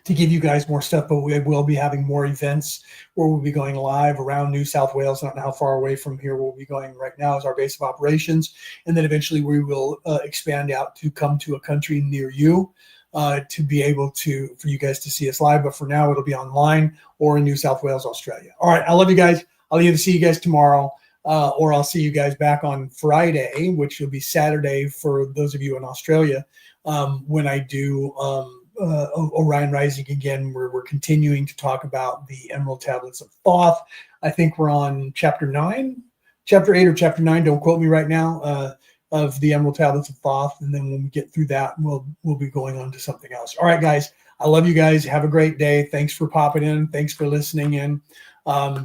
to give you guys more stuff, but we will be having more events where we'll be going live around New South Wales. I don't know how far away from here we'll be going right now as our base of operations. And then eventually we will expand out to come to a country near you to be able for you guys to see us live. But for now, it'll be online or in New South Wales, Australia. All right. I love you guys. I'll either see you guys tomorrow or I'll see you guys back on Friday, which will be Saturday for those of you in Australia, when I do Orion Rising again. We're continuing to talk about the Emerald Tablets of Thoth. I think we're on chapter 8 or chapter 9. Don't quote me right now, of the Emerald Tablets of Thoth. And then when we get through that, we'll be going on to something else. All right, guys. I love you guys. Have a great day. Thanks for popping in. Thanks for listening in.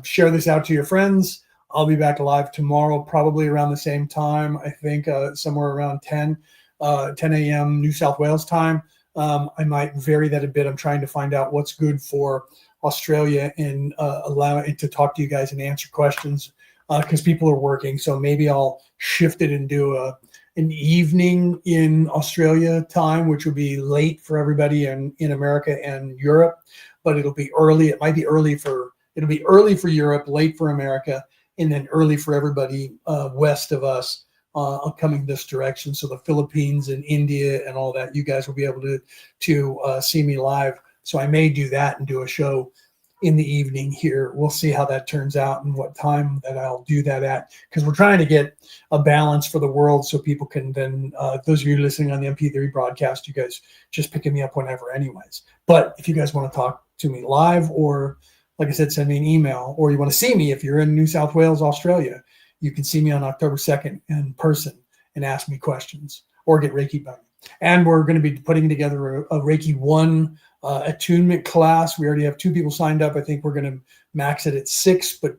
Share this out to your friends. I'll be back live tomorrow, probably around the same time. I think somewhere around 10 a.m. New South Wales time. I might vary that a bit. I'm trying to find out what's good for Australia and allow it to talk to you guys and answer questions because people are working. So maybe I'll shift it and do an evening in Australia time, which will be late for everybody in America and Europe, but it'll be early. It might be early it'll be early for Europe, late for America, and then early for everybody west of us. Coming this direction. So the Philippines and India and all that, you guys will be able to see me live. So I may do that and do a show in the evening here. We'll see how that turns out and what time that I'll do that at, because we're trying to get a balance for the world so people can then, those of you listening on the MP3 broadcast, you guys just picking me up whenever anyways. But if you guys want to talk to me live, or like I said, send me an email, or you want to see me if you're in New South Wales, Australia, you can see me on October 2nd in person and ask me questions or get Reiki by me. And we're going to be putting together a Reiki 1 attunement class. We already have 2 people signed up. I think we're going to max it at 6, but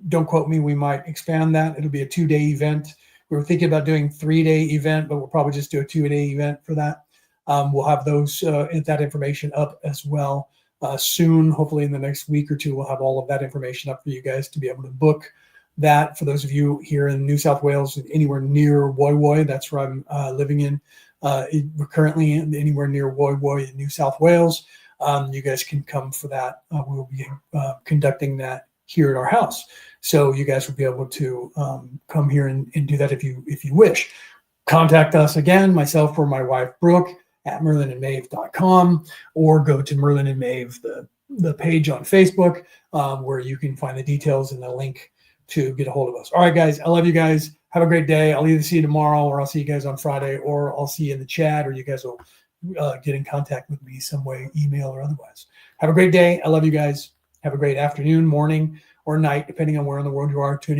don't quote me. We might expand that. It'll be a 2-day event. We were thinking about doing 3-day event, but we'll probably just do a 2-day event for that. We'll have that information up as well soon. Hopefully in the next week or 2, we'll have all of that information up for you guys to be able to book that. For those of you here in New South Wales, anywhere near Woy Woy, that's where I'm living in. We're currently anywhere near Woy Woy in New South Wales. You guys can come for that. We'll be conducting that here at our house. So you guys will be able to come here and do that if you wish. Contact us again, myself or my wife, Brooke, at merlinandmaeve.com, or go to Merlin and Maeve, the page on Facebook, where you can find the details and the link to get a hold of us. All right, guys, I love you guys. Have a great day. I'll either see you tomorrow, or I'll see you guys on Friday, or I'll see you in the chat, or you guys will get in contact with me some way, email or otherwise. Have a great day. I love you guys. Have a great afternoon, morning, or night, depending on where in the world you are tuning